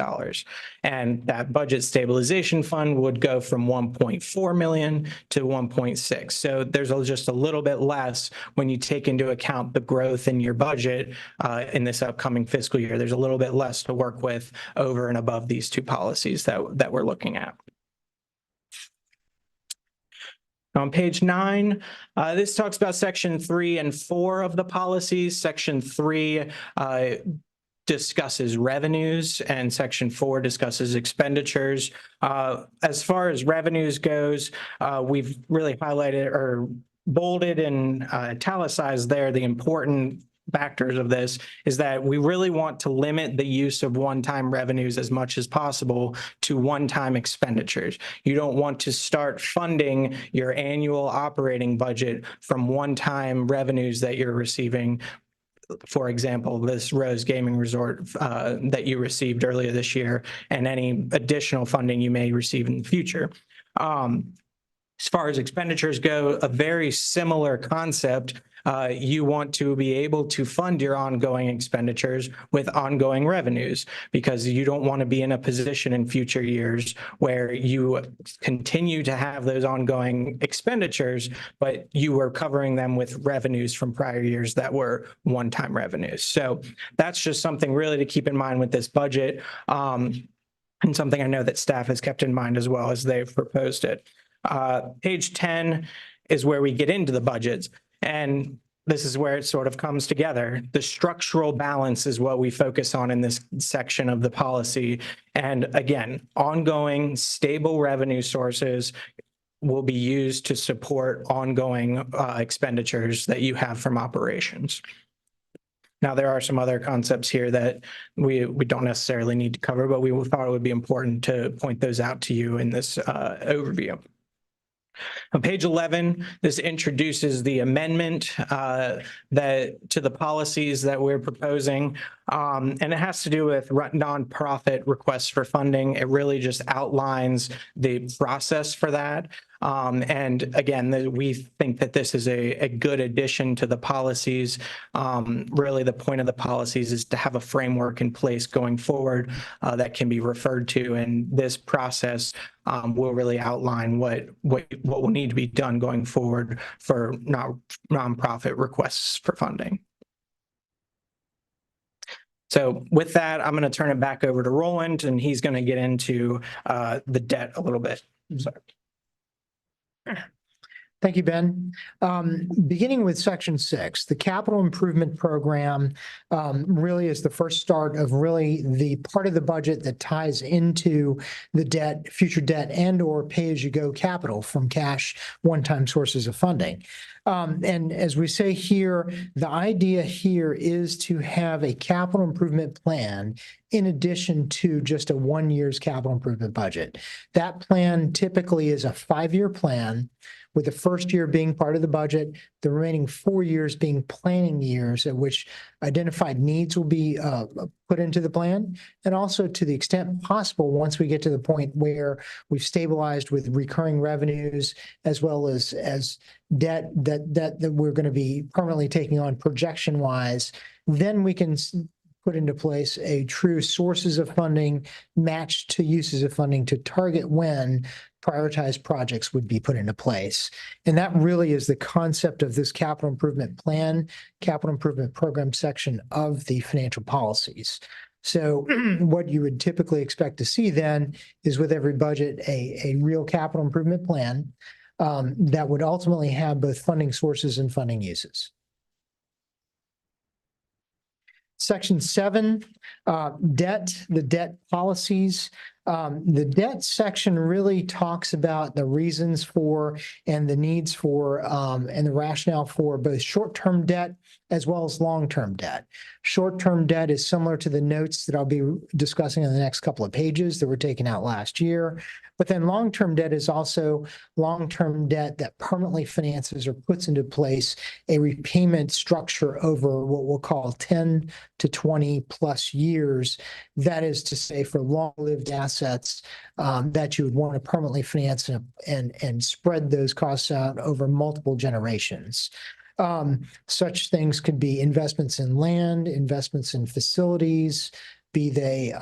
And that budget stabilization fund would go from 1.4 million to 1.6. So there's just a little bit less when you take into account the growth in your budget in this upcoming fiscal year. There's a little bit less to work with over and above these two policies that we're looking at. On page 9, this talks about section 3 and 4 of the policies. Section 3 discusses revenues and section 4 discusses expenditures. As far as revenues goes, we've really highlighted or bolded and italicized there the important factors of this is that we really want to limit the use of one-time revenues as much as possible to one-time expenditures. You don't want to start funding your annual operating budget from one-time revenues that you're receiving. For example, this Rose Gaming Resort that you received earlier this year and any additional funding you may receive in the future. As far as expenditures go, a very similar concept. You want to be able to fund your ongoing expenditures with ongoing revenues because you don't want to be in a position in future years where you continue to have those ongoing expenditures, but you were covering them with revenues from prior years that were one-time revenues. So that's just something really to keep in mind with this budget, and something I know that staff has kept in mind as well as they've proposed it. Page 10 is where we get into the budgets. And this is where it sort of comes together. The structural balance is what we focus on in this section of the policy. And again, ongoing stable revenue sources will be used to support ongoing expenditures that you have from operations. Now, there are some other concepts here that we don't necessarily need to cover, but we thought it would be important to point those out to you in this overview. On page 11, this introduces the amendment to the policies that we're proposing, and it has to do with nonprofit requests for funding. It really just outlines the process for that. And again, we think that this is a good addition to the policies. Really, the point of the policies is to have a framework in place going forward that can be referred to. And this process will really outline what will need to be done going forward for nonprofit requests for funding. So with that, I'm going to turn it back over to Roland, and he's going to get into the debt a little bit. Sorry. Thank you, Ben. Beginning with section 6, the capital improvement program really is the first start of really the part of the budget that ties into the debt, future debt, and or pay-as-you-go capital from cash one-time sources of funding. And as we say here, the idea here is to have a capital improvement plan in addition to just a 1 year's capital improvement budget. That plan typically is a 5-year plan, with the first year being part of the budget, the remaining 4 years being planning years at which identified needs will be put into the plan. And also, to the extent possible, once we get to the point where we've stabilized with recurring revenues as well as debt that we're going to be permanently taking on projection wise, then we can put into place a true sources of funding matched to uses of funding to target when prioritized projects would be put into place. And that really is the concept of this capital improvement plan, capital improvement program section of the financial policies. So what you would typically expect to see then is with every budget, a real capital improvement plan that would ultimately have both funding sources and funding uses. Section 7, debt, the debt policies. The debt section really talks about the reasons for and the needs for and the rationale for both short-term debt as well as long-term debt. Short-term debt is similar to the notes that I'll be discussing on the next couple of pages that were taken out last year. But then long-term debt is also long-term debt that permanently finances or puts into place a repayment structure over what we'll call 10 to 20 plus years. That is to say, for long-lived assets that you would want to permanently finance and spread those costs out over multiple generations. Such things could be investments in land, investments in facilities, be they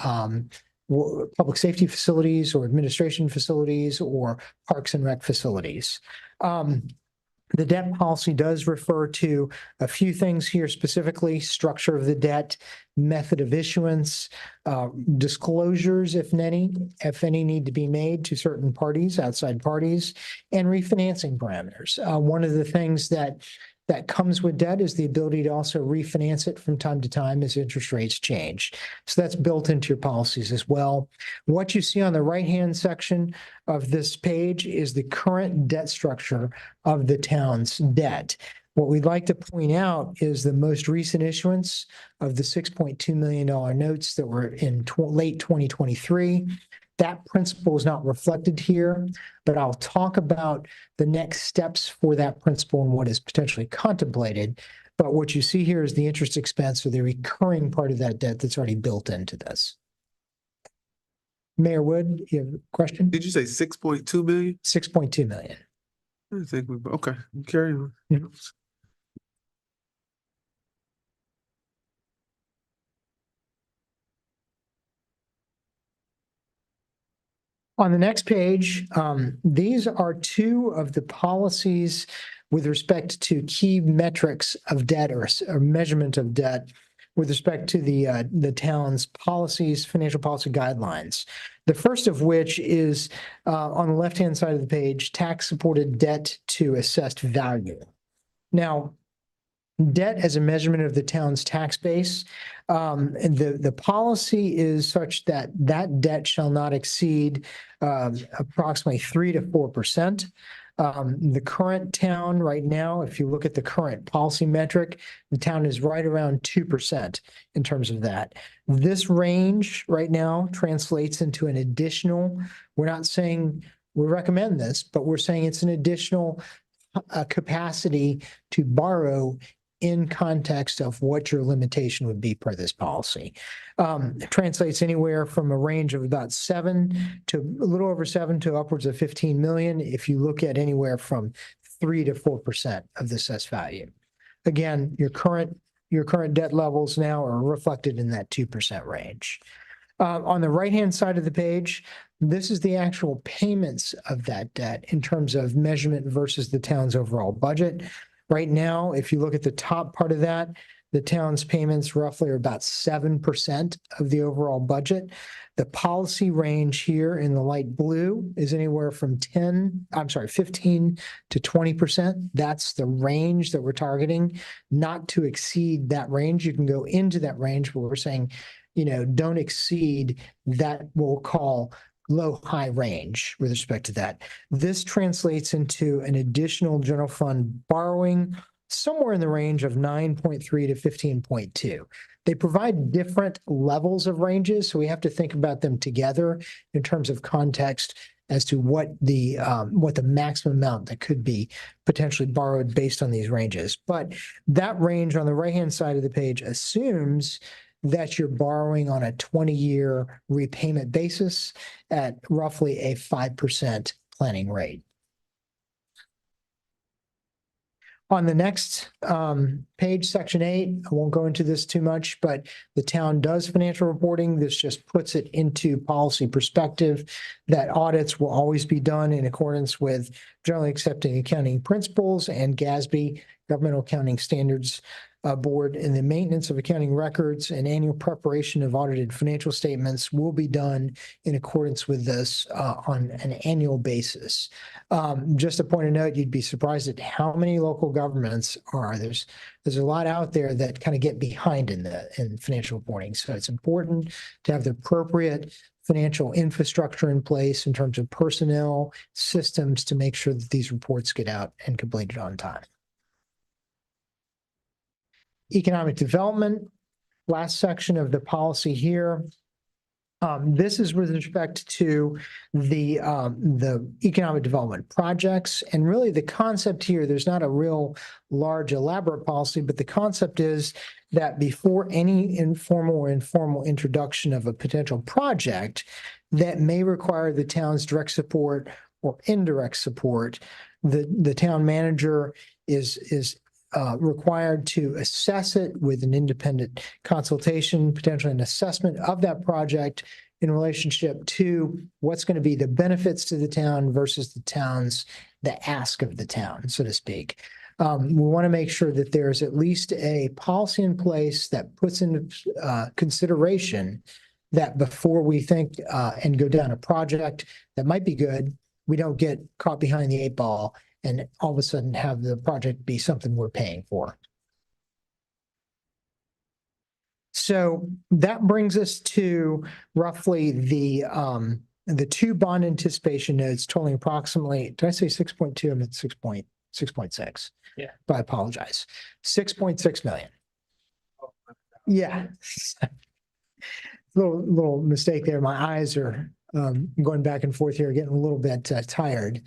public safety facilities or administration facilities or parks and rec facilities. The debt policy does refer to a few things here, specifically structure of the debt, method of issuance, disclosures, if any need to be made to certain parties, outside parties, and refinancing parameters. One of the things that comes with debt is the ability to also refinance it from time to time as interest rates change. So that's built into your policies as well. What you see on the right-hand section of this page is the current debt structure of the town's debt. What we'd like to point out is the most recent issuance of the $6.2 million notes that were in late 2023. That principle is not reflected here, but I'll talk about the next steps for that principle and what is potentially contemplated. But what you see here is the interest expense or the recurring part of that debt that's already built into this. Mayor Wood, you have a question? Did you say 6.2 million? 6.2 million. I think okay, carry on. Yeah. On the next page, these are two of the policies with respect to key metrics of debt or measurement of debt with respect to the town's policies, financial policy guidelines. The first of which is on the left-hand side of the page, tax-supported debt to assessed value. Now, debt as a measurement of the town's tax base. And the policy is such that that debt shall not exceed approximately 3 to 4%. The current town right now, if you look at the current policy metric, the town is right around 2% in terms of that. This range right now translates into an additional, we're not saying we recommend this, but we're saying it's an additional capacity to borrow in context of what your limitation would be per this policy. It translates anywhere from a range of about 7 to a little over 7 to upwards of 15 million if you look at anywhere from 3 to 4% of the assessed value. Again, your current debt levels now are reflected in that 2% range. On the right-hand side of the page, this is the actual payments of that debt in terms of measurement versus the town's overall budget. Right now, if you look at the top part of that, the town's payments roughly are about 7% of the overall budget. The policy range here in the light blue is anywhere from 15 to 20%. That's the range that we're targeting, not to exceed that range. You can go into that range, but we're saying, don't exceed that we'll call low-high range with respect to that. This translates into an additional general fund borrowing somewhere in the range of 9.3 to 15.2. They provide different levels of ranges, so we have to think about them together in terms of context as to what the maximum amount that could be potentially borrowed based on these ranges. But that range on the right-hand side of the page assumes that you're borrowing on a 20-year repayment basis at roughly a 5% planning rate. On the next page, section 8, I won't go into this too much, but the town does financial reporting. This just puts it into policy perspective that audits will always be done in accordance with generally accepted accounting principles and GASB, Governmental Accounting Standards Board, and the maintenance of accounting records and annual preparation of audited financial statements will be done in accordance with this on an annual basis. Just a point of note, you'd be surprised at how many local governments are. There's a lot out there that kind of get behind in financial reporting. So it's important to have the appropriate financial infrastructure in place in terms of personnel, systems to make sure that these reports get out and completed on time. Economic development, last section of the policy here. This is with respect to the economic development projects. And really the concept here, there's not a real large elaborate policy, but the concept is that before any informal or informal introduction of a potential project that may require the town's direct support or indirect support, the town manager is required to assess it with an independent consultation, potentially an assessment of that project in relationship to what's going to be the benefits to the town versus the ask of the town, so to speak. We want to make sure that there's at least a policy in place that puts into consideration that before we think and go down a project that might be good, we don't get caught behind the 8 ball and all of a sudden have the project be something we're paying for. So that brings us to roughly the 2 bond anticipation notes totaling approximately, did I say 6.2? I meant 6.6. Yeah. But I apologize. 6.6 million. Yeah. Little mistake there. My eyes are going back and forth here, getting a little bit tired.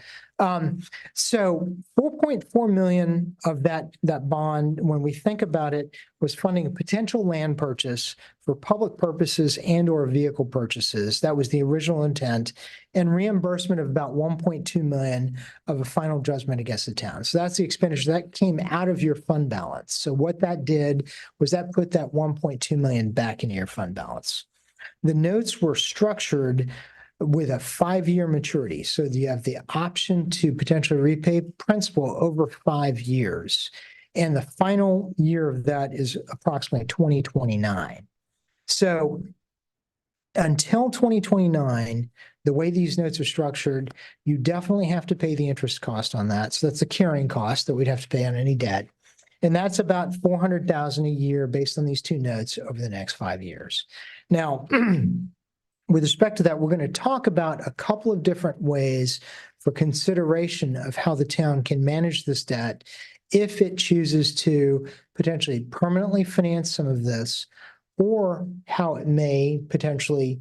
So 4.4 million of that bond, when we think about it, was funding a potential land purchase for public purposes and or vehicle purchases. That was the original intent, and reimbursement of about 1.2 million of a final judgment against the town. So that's the expenditure that came out of your fund balance. So what that did was that put that 1.2 million back into your fund balance. The notes were structured with a 5-year maturity. So you have the option to potentially repay principal over 5 years. And the final year of that is approximately 2029. So until 2029, the way these notes are structured, you definitely have to pay the interest cost on that. So that's the carrying cost that we'd have to pay on any debt. And that's about $400,000 a year based on these 2 notes over the next 5 years. Now, with respect to that, we're going to talk about a couple of different ways for consideration of how the town can manage this debt if it chooses to potentially permanently finance some of this, or how it may potentially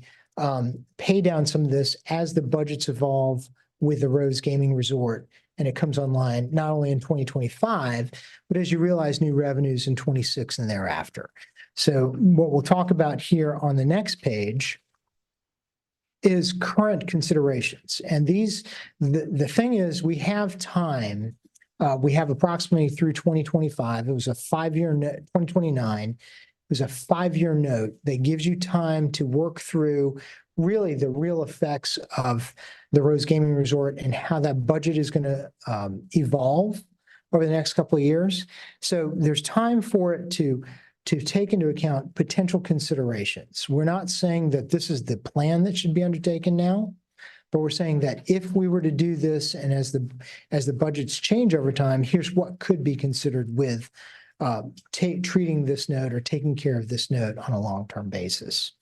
pay down some of this as the budgets evolve with the Rose Gaming Resort and it comes online not only in 2025, but as you realize new revenues in 26 and thereafter. So what we'll talk about here on the next page is current considerations. And the thing is, we have time. We have approximately through 2025. It was a 5-year note, 2029. It was a 5-year note that gives you time to work through really the real effects of the Rose Gaming Resort and how that budget is going to evolve over the next couple of years. So there's time for it to take into account potential considerations. We're not saying that this is the plan that should be undertaken now, but we're saying that if we were to do this and as the budgets change over time, here's what could be considered with treating this note or taking care of this note on a long-term basis.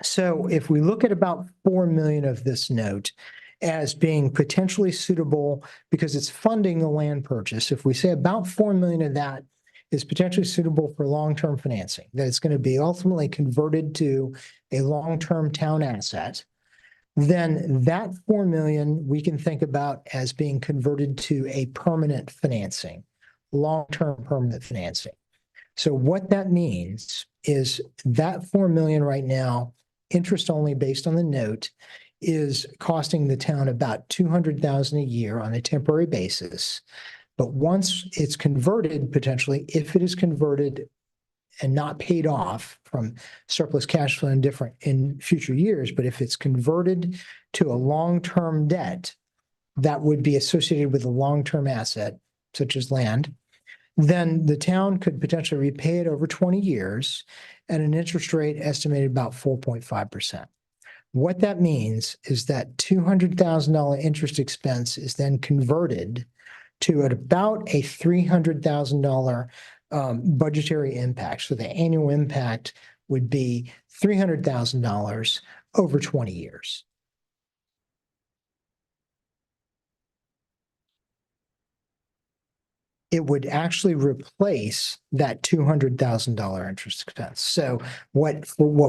So if we look at about 4 million of this note as being potentially suitable because it's funding a land purchase, if we say about 4 million of that is potentially suitable for long-term financing, that it's going to be ultimately converted to a long-term town asset, then that 4 million we can think about as being converted to a permanent financing, long-term permanent financing. So what that means is that 4 million right now, interest only based on the note, is costing the town about $200,000 a year on a temporary basis. But once it's converted, potentially, if it is converted and not paid off from surplus cash flow in future years, but if it's converted to a long-term debt that would be associated with a long-term asset, such as land, then the town could potentially repay it over 20 years at an interest rate estimated about 4.5%. What that means is that $200,000 interest expense is then converted to at about a $300,000 budgetary impact. So the annual impact would be $300,000 over 20 years. It would actually replace that $200,000 interest expense. So what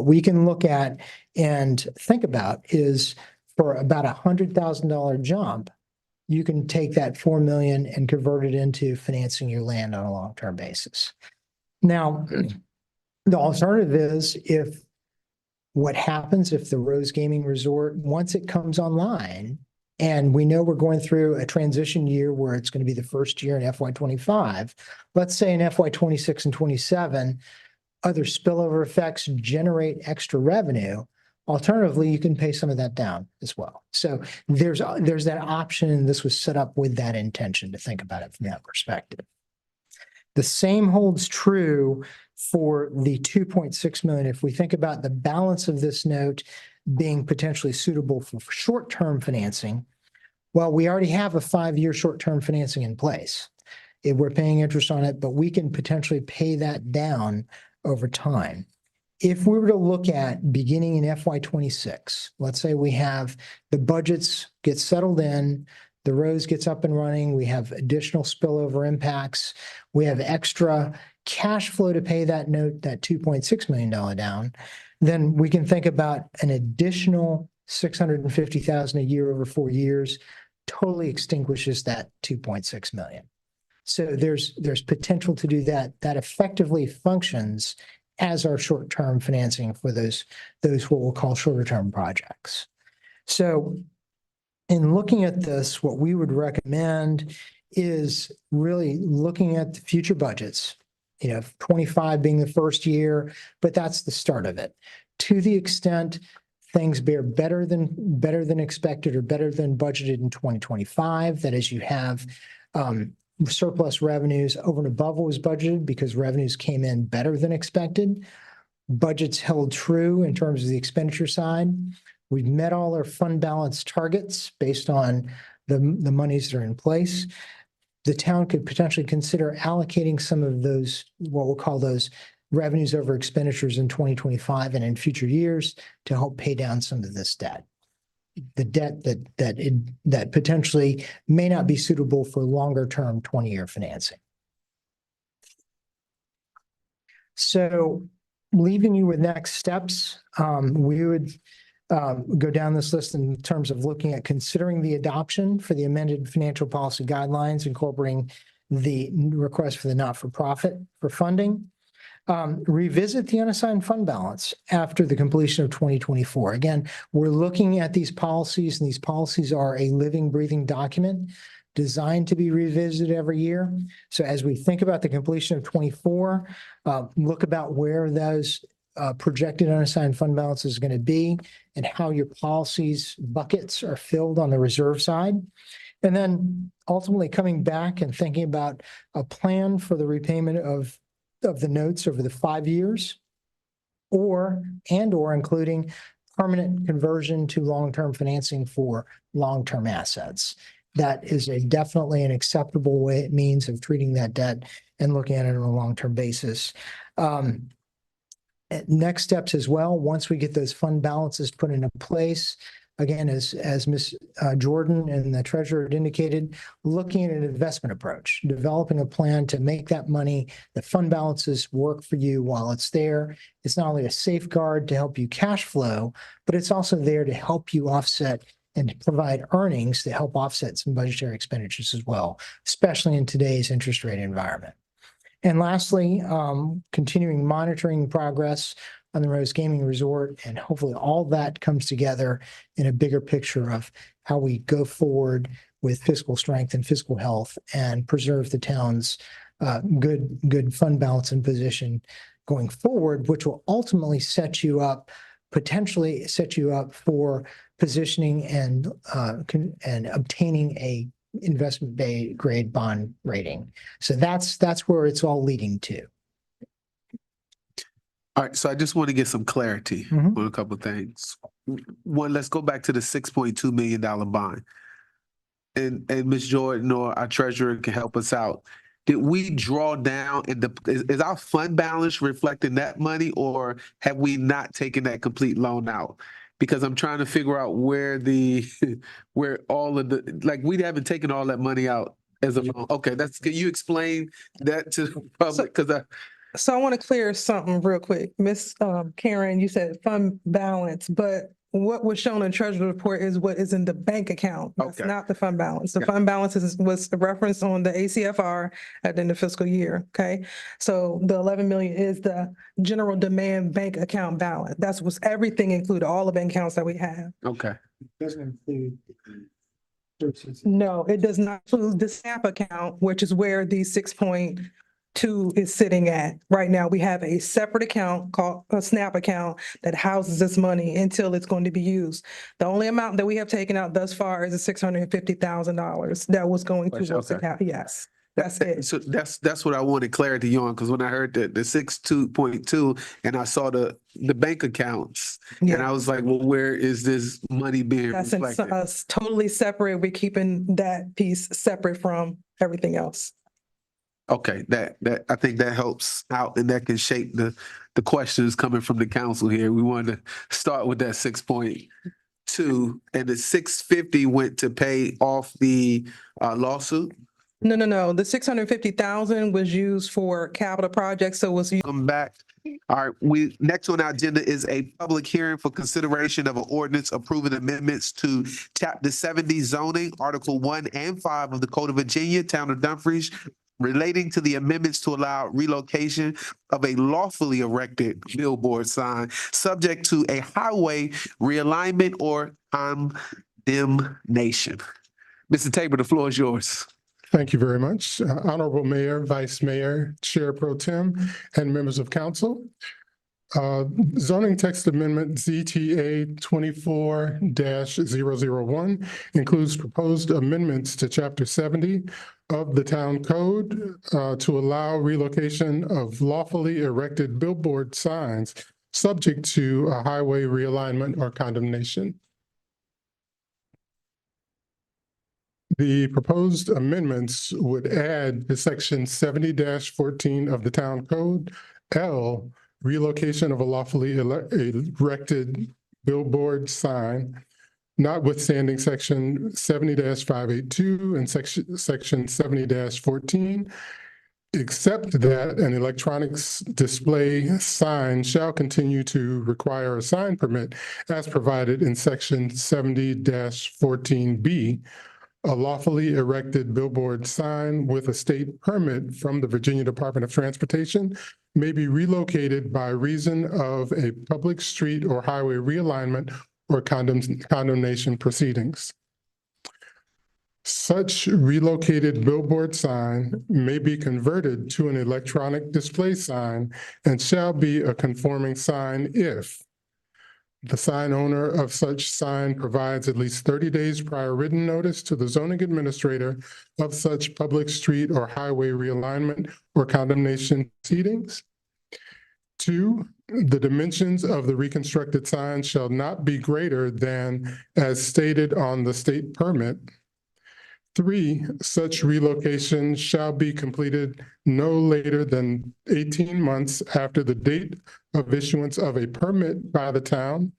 we can look at and think about is for about $100,000 jump, you can take that 4 million and convert it into financing your land on a long-term basis. Now, the alternative is if what happens if the Rose Gaming Resort, once it comes online, and we know we're going through a transition year where it's going to be the first year in FY25. Let's say in FY26 and 27, other spillover effects generate extra revenue. Alternatively, you can pay some of that down as well. So there's that option, and this was set up with that intention to think about it from that perspective. The same holds true for the 2.6 million. If we think about the balance of this note being potentially suitable for short-term financing, well, we already have a 5-year short-term financing in place. If we're paying interest on it, but we can potentially pay that down over time. If we were to look at beginning in FY26, let's say we have the budgets get settled in, the Rose gets up and running, we have additional spillover impacts, we have extra cash flow to pay that note, that $2.6 million down, then we can think about an additional $650,000 a year over 4 years, totally extinguishes that 2.6 million. So there's potential to do that. That effectively functions as our short-term financing for those what we'll call shorter-term projects. So in looking at this, what we would recommend is really looking at the future budgets, 25 being the first year, but that's the start of it. To the extent things bear better than expected or better than budgeted in 2025, that is, you have surplus revenues over and above what was budgeted because revenues came in better than expected. Budgets held true in terms of the expenditure side. We've met all our fund balance targets based on the monies that are in place. The town could potentially consider allocating some of those, what we'll call those revenues over expenditures in 2025 and in future years to help pay down some of this debt. The debt that potentially may not be suitable for longer term 20-year financing. So leaving you with next steps, we would go down this list in terms of looking at considering the adoption for the amended financial policy guidelines, incorporating the request for the not-for-profit for funding. Revisit the unassigned fund balance after the completion of 2024. Again, we're looking at these policies, and these policies are a living, breathing document designed to be revisited every year. So as we think about the completion of 24, look about where those projected unassigned fund balance is going to be and how your policies buckets are filled on the reserve side. And then ultimately coming back and thinking about a plan for the repayment of the notes over the 5 years, or including permanent conversion to long-term financing for long-term assets. That is definitely an acceptable means of treating that debt and looking at it on a long-term basis. Next steps as well, once we get those fund balances put into place, again, as Ms. Jordan and the treasurer had indicated, looking at an investment approach, developing a plan to make that money, the fund balances work for you while it's there. It's not only a safeguard to help you cash flow, but it's also there to help you offset and provide earnings to help offset some budgetary expenditures as well, especially in today's interest rate environment. And lastly, continuing monitoring progress on the Rose Gaming Resort, and hopefully all that comes together in a bigger picture of how we go forward with fiscal strength and fiscal health and preserve the town's good fund balance and position going forward, which will ultimately potentially set you up for positioning and obtaining a investment grade bond rating. So that's where it's all leading to. All right, so I just want to get some clarity on a couple of things. One, let's go back to the $6.2 million bond. And Ms. Jordan or our treasurer can help us out. Did we draw down is our fund balance reflecting that money, or have we not taken that complete loan out? Because I'm trying to figure out where all of we haven't taken all that money out as a loan. Okay, can you explain that to the public? So I want to clear something real quick. Miss Karen, you said fund balance, but what was shown in treasury report is what is in the bank account. That's not the fund balance. The fund balance was referenced on the ACFR at the end of fiscal year. Okay. So the 11 million is the general demand bank account balance. That's what's everything included, all the bank accounts that we have. Okay. Doesn't include. No, it does not include the SNAP account, which is where the 6.2 is sitting at. Right now, we have a separate account called a SNAP account that houses this money until it's going to be used. The only amount that we have taken out thus far is the $650,000 that was going towards the account. Yes, that's it. So that's what I wanted clarity on, because when I heard the 6.2 and I saw the bank accounts, and I was like, well, where is this money being That's reflected? us totally separate. We're keeping that piece separate from everything else. Okay, that I think that helps out, and that can shape the questions coming from the council here. We wanted to start with that 6.2, and the 650 went to pay off the lawsuit. No. The 650,000 was used for capital projects, so it was. Come back. All right, next on our agenda is a public hearing for consideration of an ordinance approving amendments to Chapter 70 zoning, Article 1 and 5 of the Code of Virginia, Town of Dumfries, relating to the amendments to allow relocation of a lawfully erected billboard sign subject to a highway realignment or condemnation. Mr. Tabor, the floor is yours. Thank you very much. Honorable Mayor, Vice Mayor, Chair Pro Tem, and members of council. Zoning text amendment ZTA 24-001 includes proposed amendments to Chapter 70 of the Town Code to allow relocation of lawfully erected billboard signs subject to a highway realignment or condemnation. The proposed amendments would add to Section 70-14 of the Town Code, L, relocation of a lawfully erected billboard sign, notwithstanding Section 70-582 and Section 70-14, except that an electronics display sign shall continue to require a sign permit as provided in Section 70-14B. A lawfully erected billboard sign with a state permit from the Virginia Department of Transportation may be relocated by reason of a public street or highway realignment or condemnation proceedings. Such relocated billboard sign may be converted to an electronic display sign and shall be a conforming sign if the sign owner of such sign provides at least 30 days prior written notice to the zoning administrator of such public street or highway realignment or condemnation proceedings. 2, the dimensions of the reconstructed sign shall not be greater than as stated on the state permit. 3, such relocation shall be completed no later than 18 months after the date of issuance of a permit by the town.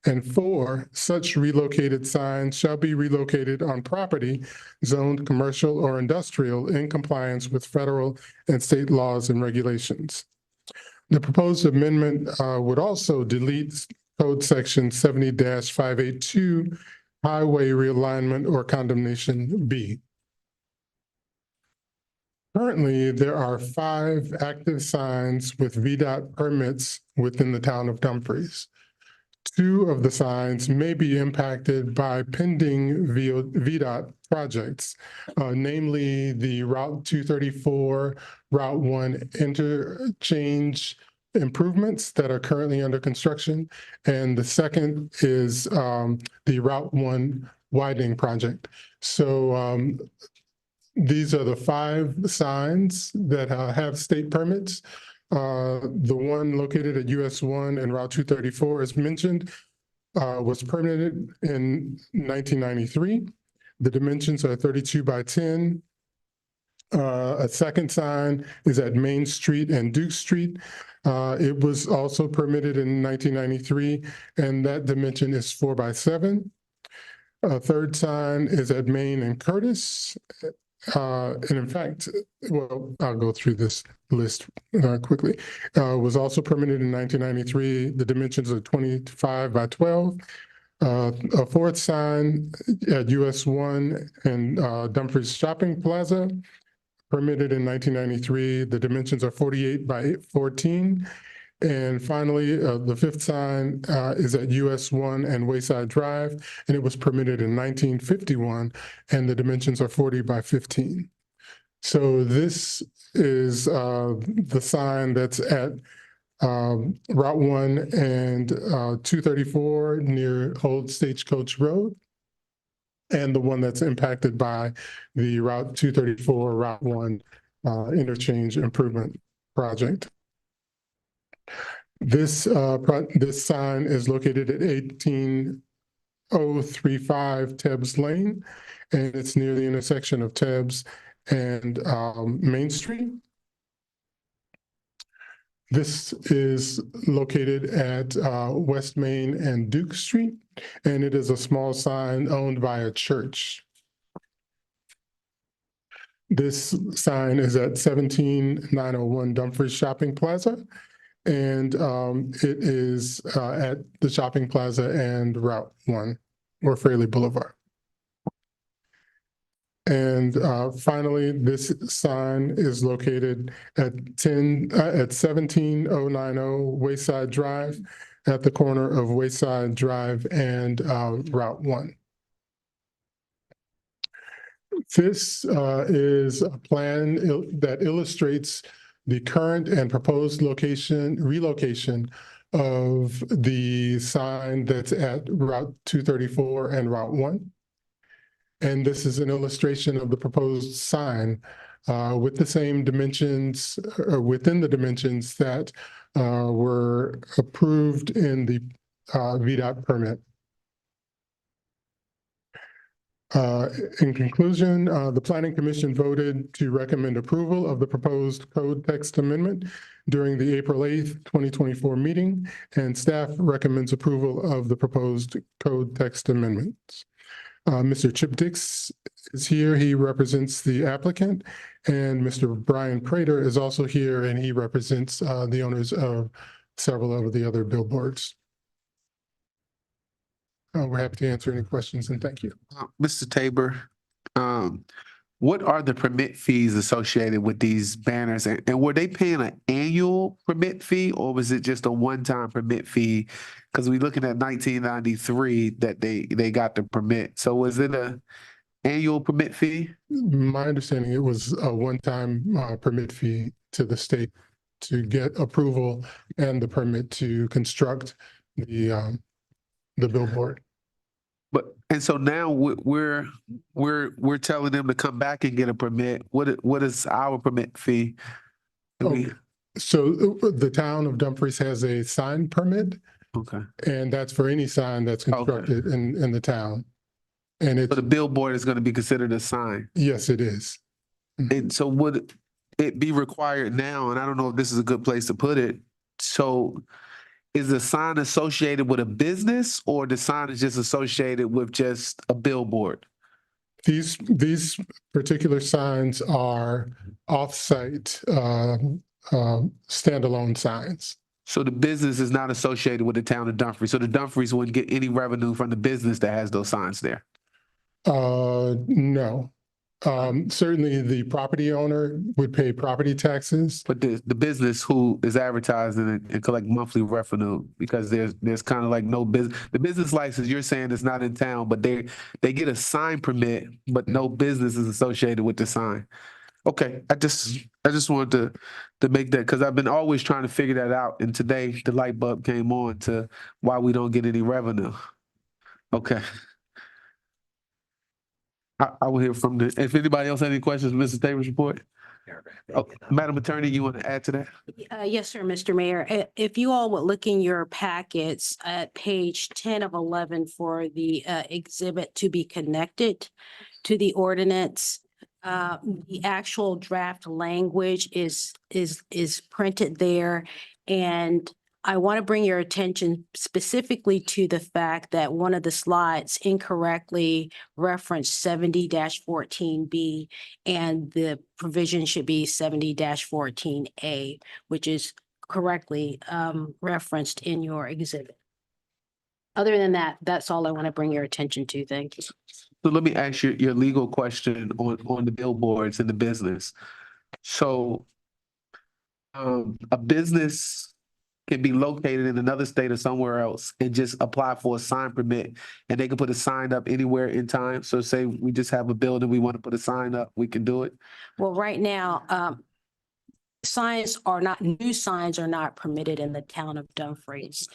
And 4, such relocated signs shall be relocated on property zoned commercial or industrial in compliance with federal and state laws and regulations. The proposed amendment would also delete Code Section 70-582, Highway Realignment or Condemnation B. Currently, there are 5 active signs with VDOT permits within the town of Dumfries. Two of the signs may be impacted by pending VDOT projects, namely the Route 234, Route 1 interchange improvements that are currently under construction. And the second is the Route 1 widening project. So these are the 5 signs that have state permits. The one located at US 1 and Route 234, as mentioned, was permitted in 1993. The dimensions are 32 by 10. A second sign is at Main Street and Duke Street. It was also permitted in 1993, and that dimension is 4 by 7. A third sign is at Main and Curtis. And in fact, well, I'll go through this list quickly. Was also permitted in 1993. The dimensions are 25 by 12. A fourth sign at US 1 and Dumfries Shopping Plaza, permitted in 1993. The dimensions are 48 by 14. And finally, the fifth sign is at US 1 and Wayside Drive, and it was permitted in 1951, and the dimensions are 40 by 15. So this is the sign that's at Route 1 and 234 near Old Stagecoach Road, and the one that's impacted by the Route 234, Route 1 interchange improvement project. This sign is located at 18035 Tebbs Lane, and it's near the intersection of Tebbs and Main Street. This is located at West Main and Duke Street, and it is a small sign owned by a church. This sign is at 17901 Dumfries Shopping Plaza, and it is at the shopping plaza and Route 1 or Fraley Boulevard. And finally, this sign is located at 17090 Wayside Drive at the corner of Wayside Drive and Route 1. This is a plan that illustrates the current and proposed relocation of the sign that's at Route 234 and Route 1. And this is an illustration of the proposed sign with the same dimensions, or within the dimensions that were approved in the VDOT permit. In conclusion, the Planning Commission voted to recommend approval of the proposed code text amendment during the April 8th, 2024 meeting, and staff recommends approval of the proposed code text amendments. Mr. Chip Dix is here. He represents the applicant, and Mr. Brian Prater is also here, and he represents the owners of several of the other billboards. We're happy to answer any questions, and thank you. Mr. Tabor, what are the permit fees associated with these banners? And were they paying an annual permit fee, or was it just a one-time permit fee? Because we're looking at 1993 that they got the permit. So was it a annual permit fee? My understanding, it was a one-time permit fee to the state to get approval and the permit to construct the billboard. And so now we're telling them to come back and get a permit. What is our permit fee? So the town of Dumfries has a sign permit. Okay. And that's for any sign that's constructed in the town. And it's, so the billboard is going to be considered a sign? Yes, it is. And so would it be required now, and I don't know if this is a good place to put it, so is the sign associated with a business, or the sign is just associated with just a billboard? These particular signs are off-site standalone signs. So the business is not associated with the town of Dumfries. So the Dumfries wouldn't get any revenue from the business that has those signs there? No. Certainly the property owner would pay property taxes. But the business who is advertising and collect monthly revenue, because there's kind of like no business. The business license you're saying is not in town, but they get a sign permit, but no business is associated with the sign. Okay, I just wanted to make that, because I've been always trying to figure that out, and today the light bulb came on to why we don't get any revenue. Okay. I will hear from if anybody else has any questions, Mrs. Davis' report. Oh, Madam Attorney, you want to add to that? Yes, sir, Mr. Mayor. If you all would look in your packets at page 10 of 11 for the exhibit to be connected to the ordinance, the actual draft language is printed there. And I want to bring your attention specifically to the fact that one of the slides incorrectly referenced 70-14B, and the provision should be 70-14A, which is correctly referenced in your exhibit. Other than that, that's all I want to bring your attention to. Thank you. So let me ask you your legal question on the billboards and the business. So a business can be located in another state or somewhere else and just apply for a sign permit, and they can put a sign up anywhere in time. So say we just have a building, we want to put a sign up, we can do it. Well, right now, new signs are not permitted in the town of Dumfries.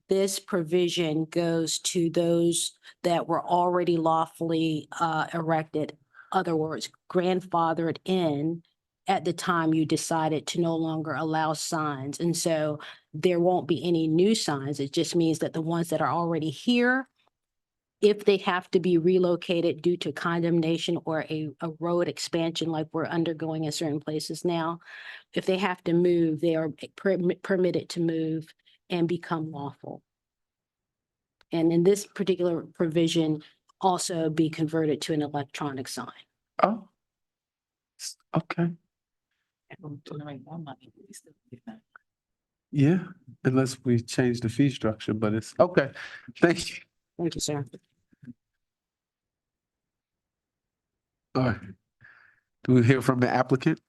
This provision goes to those that were already lawfully erected, other words, grandfathered in at the time you decided to no longer allow signs. And so there won't be any new signs. It just means that the ones that are already here, if they have to be relocated due to condemnation or a road expansion like we're undergoing in certain places now, if they have to move, they are permitted to move and become lawful. And in this particular provision, also be converted to an electronic sign. Oh, okay. Yeah, unless we change the fee structure, but it's okay. Thank you. Thank you, sir. All right. Do we hear from the applicant?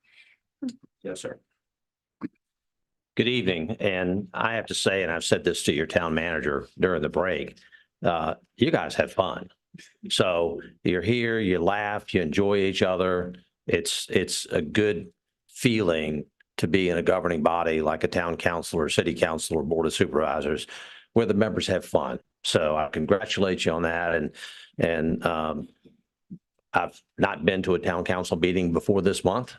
Yes, sir. Good evening, and I have to say, and I've said this to your town manager during the break, you guys have fun. So you're here, you laugh, you enjoy each other. It's a good feeling to be in a governing body like a town council or city council or board of supervisors where the members have fun. So I congratulate you on that. And I've not been to a town council meeting before this month,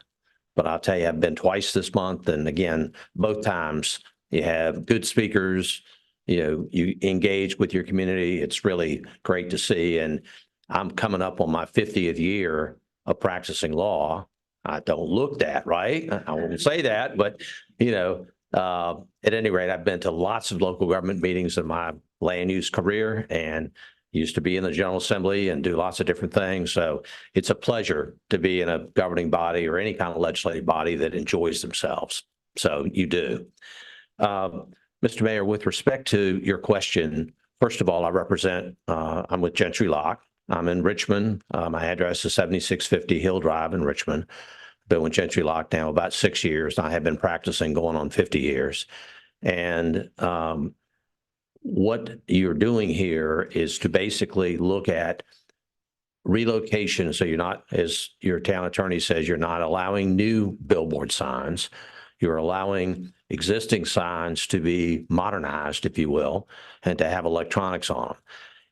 but I'll tell you, I've been twice this month. And again, both times you have good speakers, you engage with your community. It's really great to see. And I'm coming up on my 50th year of practicing law. I don't look that, right? I won't say that, but at any rate, I've been to lots of local government meetings in my land use career and used to be in the General Assembly and do lots of different things. So it's a pleasure to be in a governing body or any kind of legislative body that enjoys themselves. So you do. Mr. Mayor, with respect to your question, first of all, I'm with Gentry Lock. I'm in Richmond. My address is 7650 Hill Drive in Richmond. Been with Gentry Lock now about 6 years. I have been practicing going on 50 years. And what you're doing here is to basically look at relocation. So you're not, as your town attorney says, you're not allowing new billboard signs. You're allowing existing signs to be modernized, if you will, and to have electronics on them.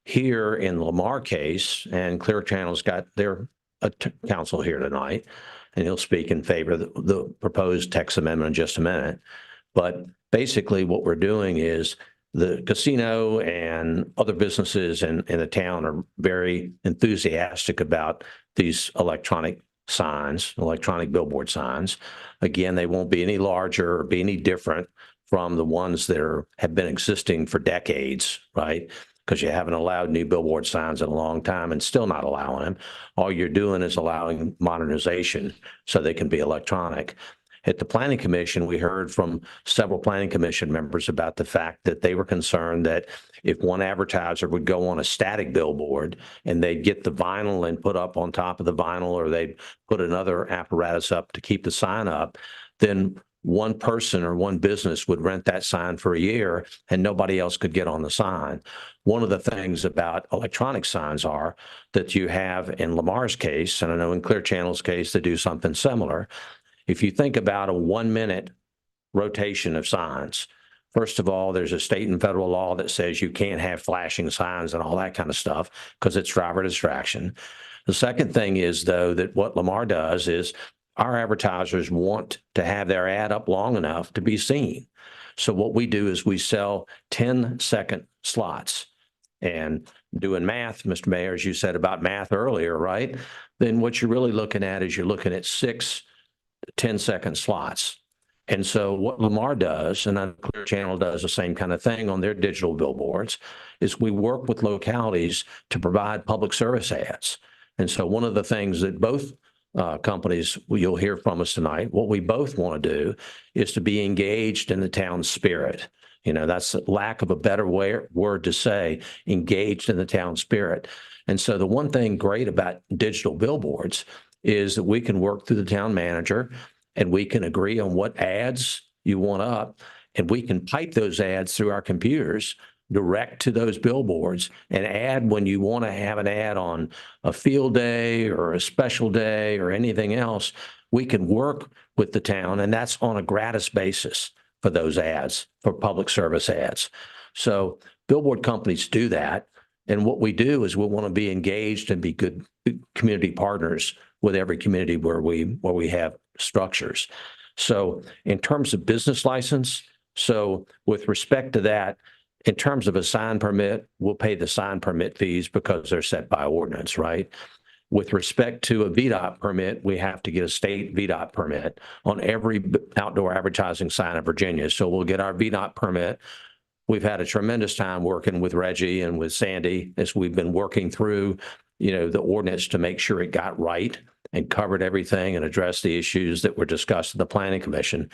Here in the Lamar case, and Clear Channel's got their counsel here tonight, and he'll speak in favor of the proposed text amendment in just a minute. But basically what we're doing is the casino and other businesses in the town are very enthusiastic about these electronic signs, electronic billboard signs. Again, they won't be any larger or be any different from the ones that have been existing for decades, right? Because you haven't allowed new billboard signs in a long time and still not allowing them. All you're doing is allowing modernization so they can be electronic. At the planning commission, we heard from several planning commission members about the fact that they were concerned that if one advertiser would go on a static billboard and they'd get the vinyl and put up on top of the vinyl, or they'd put another apparatus up to keep the sign up, then one person or one business would rent that sign for a year and nobody else could get on the sign. One of the things about electronic signs are that you have in Lamar's case, and I know in Clear Channel's case, they do something similar. If you think about a 1-minute rotation of signs, first of all, there's a state and federal law that says you can't have flashing signs and all that kind of stuff because it's driver distraction. The second thing is, though, that what Lamar does is our advertisers want to have their ad up long enough to be seen. So what we do is we sell 10-second slots. And doing math, Mr. Mayor, as you said about math earlier, right? Then what you're really looking at is you're looking at 6 10-second slots. And so what Lamar does, and Clear Channel does the same kind of thing on their digital billboards, is we work with localities to provide public service ads. And so one of the things that both companies you'll hear from us tonight, what we both want to do is to be engaged in the town spirit. You know, that's a lack of a better word to say, engaged in the town spirit. And so the one thing great about digital billboards is that we can work through the town manager and we can agree on what ads you want up, and we can pipe those ads through our computers direct to those billboards and add when you want to have an ad on a field day or a special day or anything else. We can work with the town, and that's on a gratis basis for those ads, for public service ads. So billboard companies do that. And what we do is we want to be engaged and be good community partners with every community where we have structures. So in terms of business license, so with respect to that, in terms of a sign permit, we'll pay the sign permit fees because they're set by ordinance, right? With respect to a VDOT permit, we have to get a state VDOT permit on every outdoor advertising sign in Virginia. So we'll get our VDOT permit. We've had a tremendous time working with Reggie and with Sandy as we've been working through, the ordinance to make sure it got right and covered everything and addressed the issues that were discussed at the Planning Commission,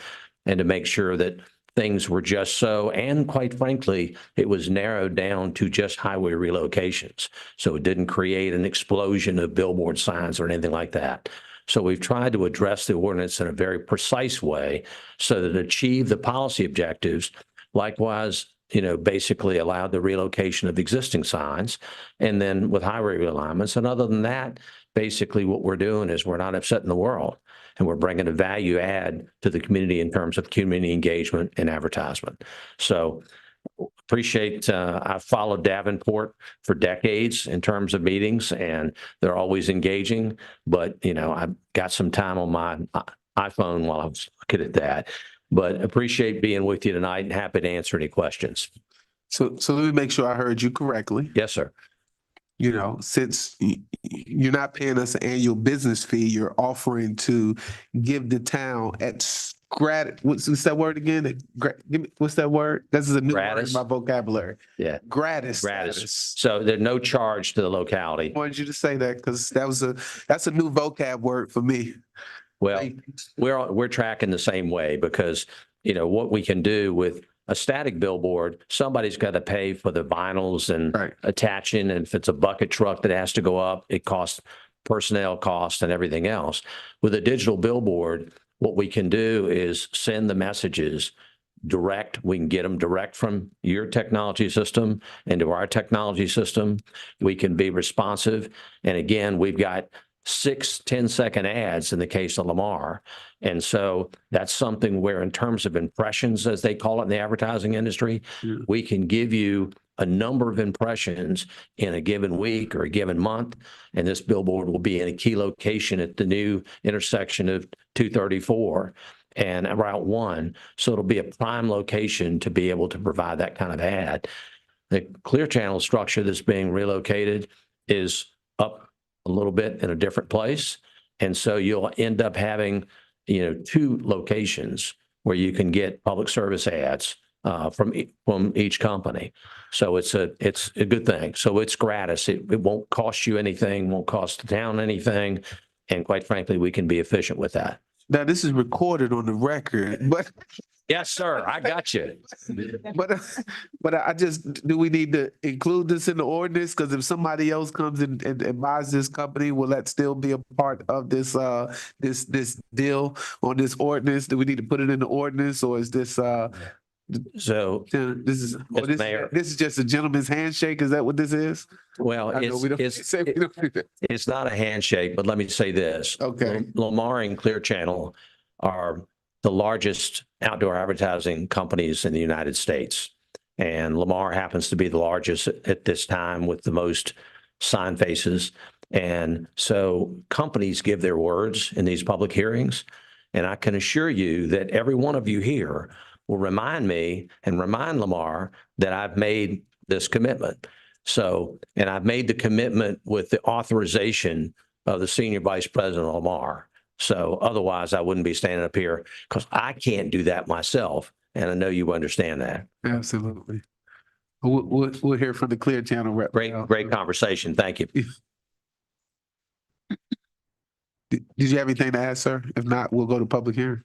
and to make sure that things were just so, and quite frankly, it was narrowed down to just highway relocations. So it didn't create an explosion of billboard signs or anything like that. So we've tried to address the ordinance in a very precise way so that it achieved the policy objectives. Likewise, basically allowed the relocation of existing signs, and then with highway realignments. And other than that, basically what we're doing is we're not upsetting the world, and we're bringing a value add to the community in terms of community engagement and advertisement. So appreciate, I've followed Davenport for decades in terms of meetings, and they're always engaging, but I've got some time on my iPhone while I was looking at that. But appreciate being with you tonight and happy to answer any questions. So let me make sure I heard you correctly. Yes, sir. Since you're not paying us an annual business fee, you're offering to give the town at what's that word again? What's that word? This is a new word in my vocabulary. Yeah. Gratis. So there's no charge to the locality. I wanted you to say that because that's a new vocab word for me. Well, we're tracking the same way because, what we can do with a static billboard, somebody's got to pay for the vinyls and attaching. And if it's a bucket truck that has to go up, it costs personnel costs and everything else. With a digital billboard, what we can do is send the messages direct. We can get them direct from your technology system into our technology system. We can be responsive. And again, we've got 6 10-second ads in the case of Lamar. And so that's something where in terms of impressions, as they call it in the advertising industry, we can give you a number of impressions in a given week or a given month. And this billboard will be in a key location at the new intersection of 234 and Route 1. So it'll be a prime location to be able to provide that kind of ad. The Clear Channel structure that's being relocated is up a little bit in a different place. And so you'll end up having, 2 locations where you can get public service ads from each company. So it's a good thing. So it's gratis. It won't cost you anything, won't cost the town anything. And quite frankly, we can be efficient with that. Now, this is recorded on the record, but Yes, sir. I got you. but I just, do we need to include this in the ordinance? Because if somebody else comes and buys this company, will that still be a part of this, this deal on this ordinance? Do we need to put it in the ordinance, or is this, So, this is, or Mr. this, Mayor. this is just a gentleman's handshake? Is that what this is? well, I know we don't say we don't do that. it's not a handshake, but let me say this. Okay. Lamar and Clear Channel are the largest outdoor advertising companies in the United States. And Lamar happens to be the largest at this time with the most sign faces. And so companies give their words in these public hearings. And I can assure you that every one of you here will remind me and remind Lamar that I've made this commitment. So, and I've made the commitment with the authorization of the Senior Vice President Lamar. So otherwise I wouldn't be standing up here because I can't do that myself. And I know you understand that. Absolutely. We'll hear from the Clear Channel rep. Great conversation. Thank you. Did you have anything to add, sir? If not, we'll go to public hearing.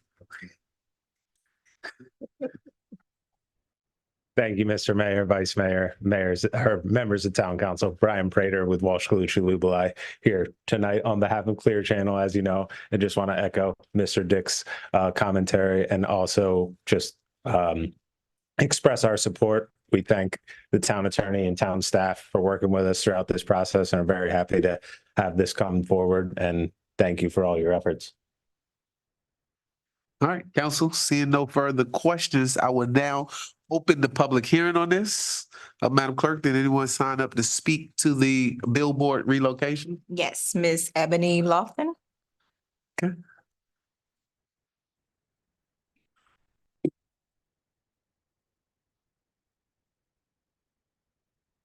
Thank you, Mr. Mayor, Vice Mayor, mayors, or members of Town Council. Brian Prater with Walsh Colucci Lubelai here tonight on behalf of Clear Channel, as you know, and just want to echo Mr. Dick's commentary and also just express our support. We thank the town attorney and town staff for working with us throughout this process and are very happy to have this come forward. And thank you for all your efforts. All right, council, seeing no further questions, I will now open the public hearing on this. Madam Clerk, did anyone sign up to speak to the billboard relocation? Yes, Ms. Ebony Lofton. Okay.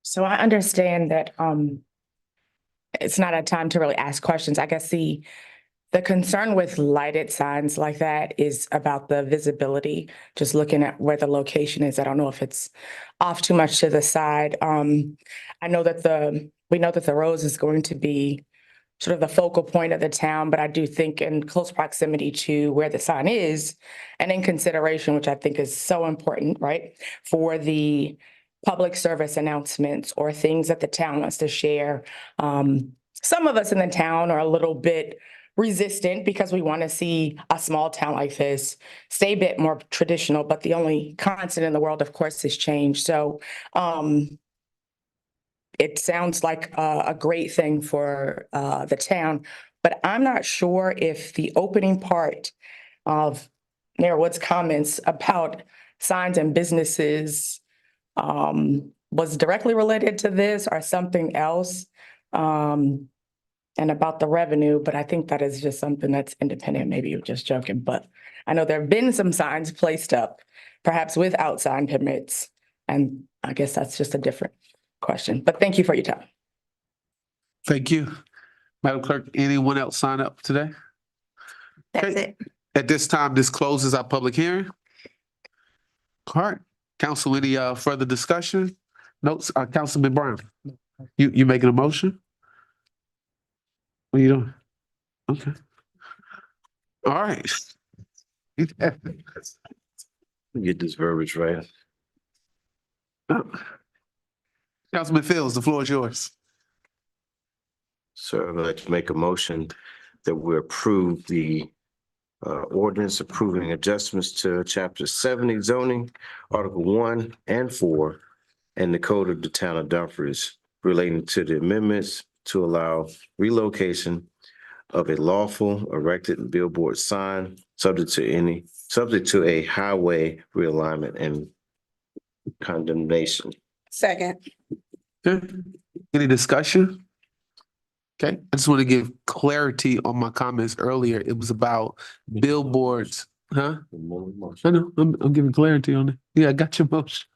So I understand that it's not a time to really ask questions. I guess the concern with lighted signs like that is about the visibility, just looking at where the location is. I don't know if it's off too much to the side. I know that we know that the Rose is going to be sort of the focal point of the town, but I do think in close proximity to where the sign is and in consideration, which I think is so important, right? For the public service announcements or things that the town wants to share. Some of us in the town are a little bit resistant because we want to see a small town like this stay a bit more traditional, but the only constant in the world, of course, is change. So it sounds like a great thing for the town, but I'm not sure if the opening part of Mayor Wood's comments about signs and businesses was directly related to this or something else. And about the revenue, but I think that is just something that's independent. Maybe you're just joking, but I know there have been some signs placed up, perhaps without sign permits. And I guess that's just a different question, but thank you for your time. Thank you. Madam Clerk, anyone else sign up today? That's Okay. it. At this time, this closes our public hearing. All right, council, any further discussion? Notes, Councilman Brown, you making a motion? What are you doing? Okay. All right. Get this verbiage right. Councilman Fields, the floor is yours. So I'd like to make a motion that we approve the ordinance approving adjustments to chapter 70 zoning, article 1 and 4, and the code of the town of Dumfries relating to the amendments to allow relocation of a lawful erected billboard sign subject to a highway realignment and condemnation. Second. Okay. Any discussion? Okay, I just want to give clarity on my comments earlier. It was about billboards, huh? I know, I'm giving clarity on it. Yeah, I got your motion.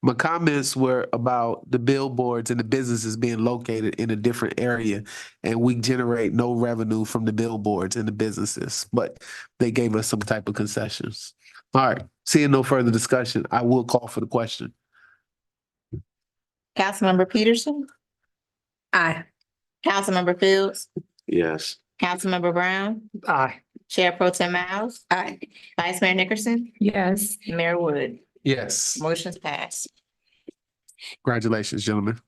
My comments were about the billboards and the businesses being located in a different area, and we generate no revenue from the billboards and the businesses, but they gave us some type of concessions. All right, seeing no further discussion, I will call for the question. Councilmember Peterson? Aye. Councilmember Fields? Yes. Councilmember Brown? Aye. Chair Pro Tem Miles. Aye. Vice Mayor Nickerson. Yes. Mayor Wood. Yes. Motion's passed. Congratulations, gentlemen.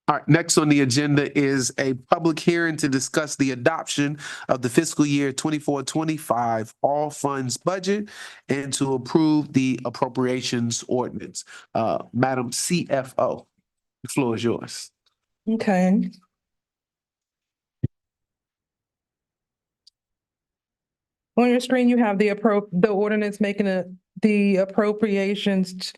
All right, next on the agenda is a public hearing to discuss the adoption of the fiscal year 24-25 all funds budget and to approve the appropriations ordinance. Madam CFO, the floor is yours. Okay. On your screen, you have the ordinance making the appropriations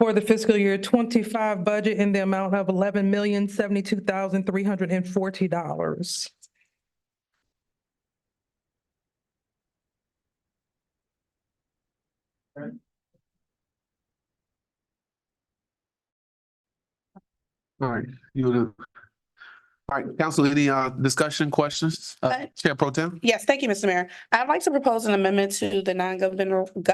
for the fiscal year 25 budget in the amount of $11,072,340. All right, all right, council, any discussion, questions? Chair Pro Tem? Yes, thank you, Mr. Mayor. I'd like to propose an amendment to the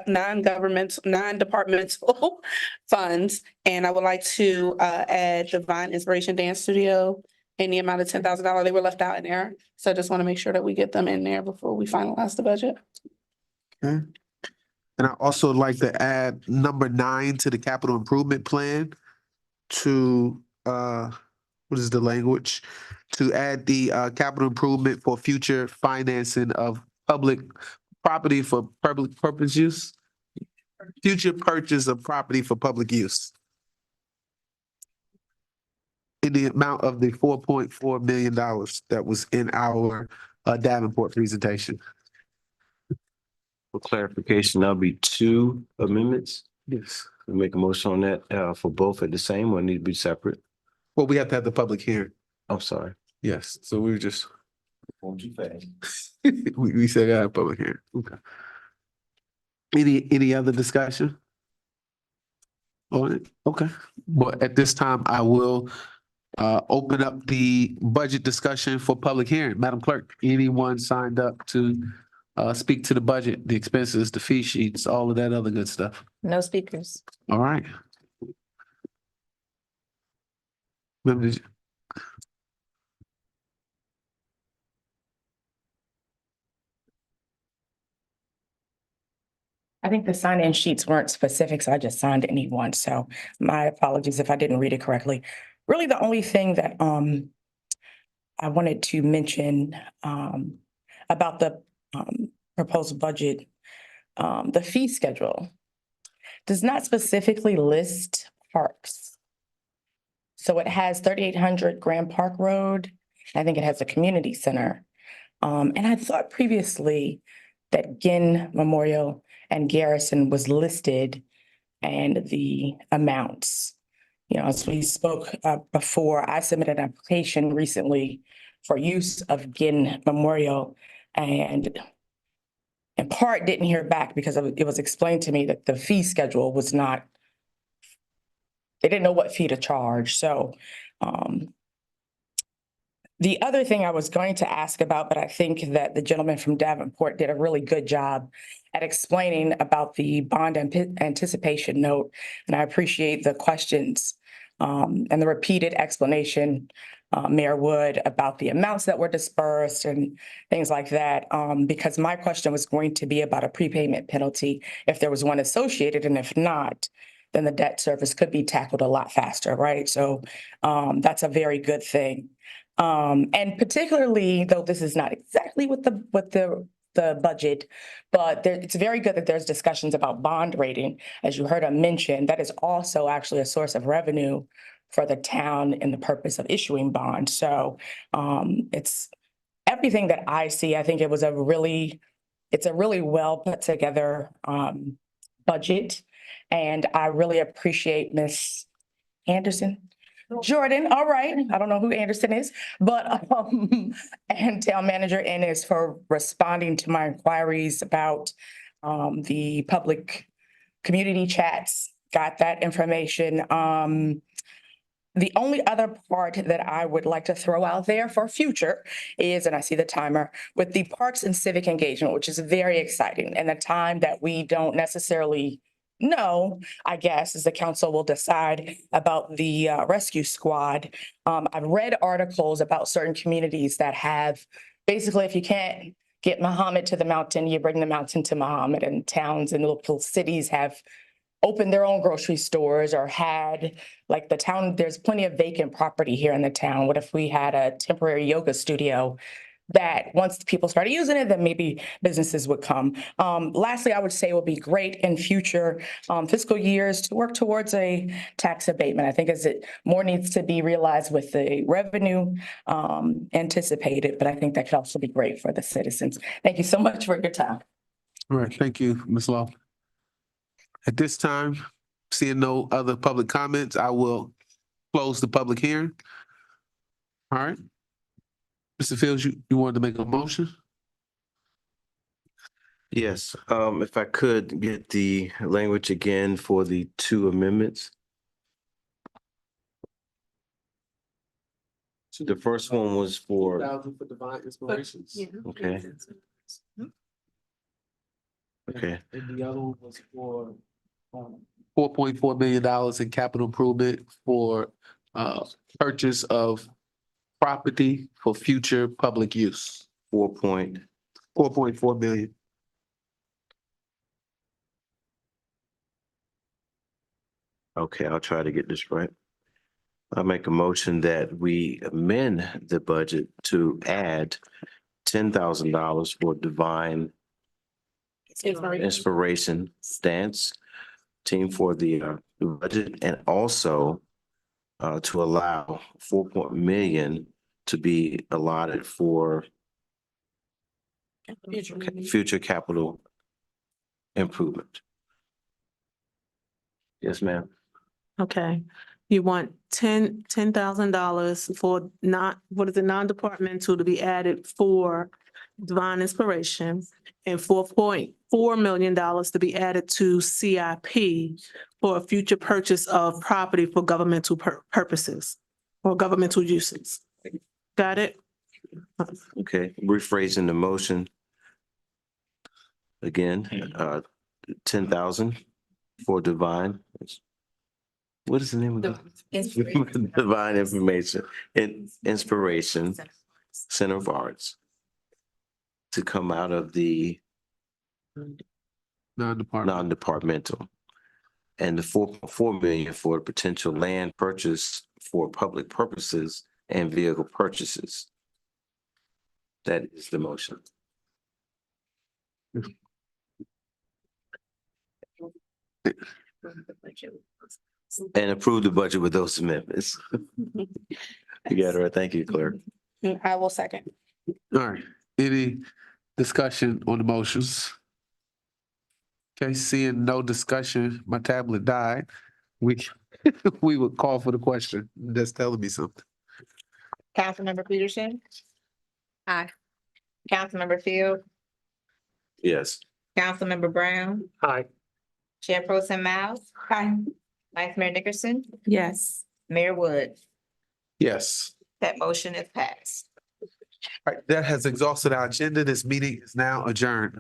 non-departmental funds. And I would like to add Divine Inspiration Dance Studio in the amount of $10,000. They were left out in there. So I just want to make sure that we get them in there before we finalize the budget. Okay. And I also like to add number 9 to the capital improvement plan to what is the language? To add the capital improvement for future financing of public property for public purpose use. Future purchase of property for public use. In the amount of the $4.4 million that was in our Davenport presentation. For clarification, there'll be 2 amendments. Yes. We make a motion on that for both at the same or need to be separate? Well, we have to have the public hearing. I'm sorry. Yes, so we were just, Going too fast. we said have public hearing. Okay. Any other discussion? On it? Okay. But at this time, I will open up the budget discussion for public hearing. Madam Clerk, anyone signed up to speak to the budget, the expenses, the fee sheets, all of that other good stuff? No speakers. All right. Members, I think the sign-in sheets weren't specific, so I just signed any one. So my apologies if I didn't read it correctly. Really, the only thing that I wanted to mention about the proposed budget, the fee schedule does not specifically list parks. So it has 3800 Grand Park Road. I think it has a community center. And I thought previously that Ginn Memorial and Garrison was listed and the amounts. You know, as we spoke before, I submitted an application recently for use of Ginn Memorial and in part didn't hear back because it was explained to me that the fee schedule was not, they didn't know what fee to charge. So the other thing I was going to ask about, but I think that the gentleman from Davenport did a really good job at explaining about the bond anticipation note. And I appreciate the questions and the repeated explanation, Mayor Wood, about the amounts that were dispersed and things like that. Because my question was going to be about a prepayment penalty if there was one associated, and if not, then the debt service could be tackled a lot faster, right? So that's a very good thing. And particularly, though this is not exactly with the budget, but it's very good that there's discussions about bond rating. As you heard him mention, that is also actually a source of revenue for the town in the purpose of issuing bonds. So it's everything that I see. I think it's a really well put together budget. And I really appreciate Ms. Anderson. Jordan, all right. I don't know who Anderson is, but and town manager Ennis for responding to my inquiries about the public community chats. Got that information. The only other part that I would like to throw out there for future is, and I see the timer, with the parks and civic engagement, which is very exciting, and the time that we don't necessarily know, I guess, as the council will decide about the rescue squad. I've read articles about certain communities that have basically, if you can't get Muhammad to the mountain, you bring the mountain to Muhammad, and towns and local cities have opened their own grocery stores or had, like the town, there's plenty of vacant property here in the town. What if we had a temporary yoga studio that once people started using it, then maybe businesses would come. Lastly, I would say it would be great in future fiscal years to work towards a tax abatement. I think as it more needs to be realized with the revenue anticipated, but I think that could also be great for the citizens. Thank you so much for your time. All right, thank you, Ms. Law. At this time, seeing no other public comments, I will close the public hearing. All right. Mr. Fields, you wanted to make a motion? Yes, if I could get the language again for the two amendments. The first one was for, For divine inspirations. okay, okay, And the other one was for $4.4 million in capital improvement for purchase of property for future public use. 4.4 million. okay, I'll try to get this right. I make a motion that we amend the budget to add $10,000 for divine inspiration dance team for the budget, and also to allow 4 million to be allotted for future capital improvement. Yes, ma'am. Okay, you want $10,000 for non-departmental to be added for Divine Inspiration, and $4.4 million to be added to CIP for a future purchase of property for governmental purposes or governmental uses. Got it? Okay, rephrasing the motion. Again, 10,000 for divine. What is the name of the? Divine Information and Inspiration Center of Arts. To come out of the non-departmental. And the 4.4 million for potential land purchase for public purposes and vehicle purchases. That is the motion. And approve the budget with those amendments. You got it right. Thank you, clerk. I will second. All right, any discussion on the motions? Okay, seeing no discussion, my tablet died. We would call for the question. That's telling me something. Councilmember Peterson? Aye. Councilmember Field? Yes. Councilmember Brown? Aye. Chair Pro Tem Miles? Aye. Vice Mayor Nickerson? Yes. Mayor Wood? Yes. That motion is passed. All right, that has exhausted our agenda. This meeting is now adjourned.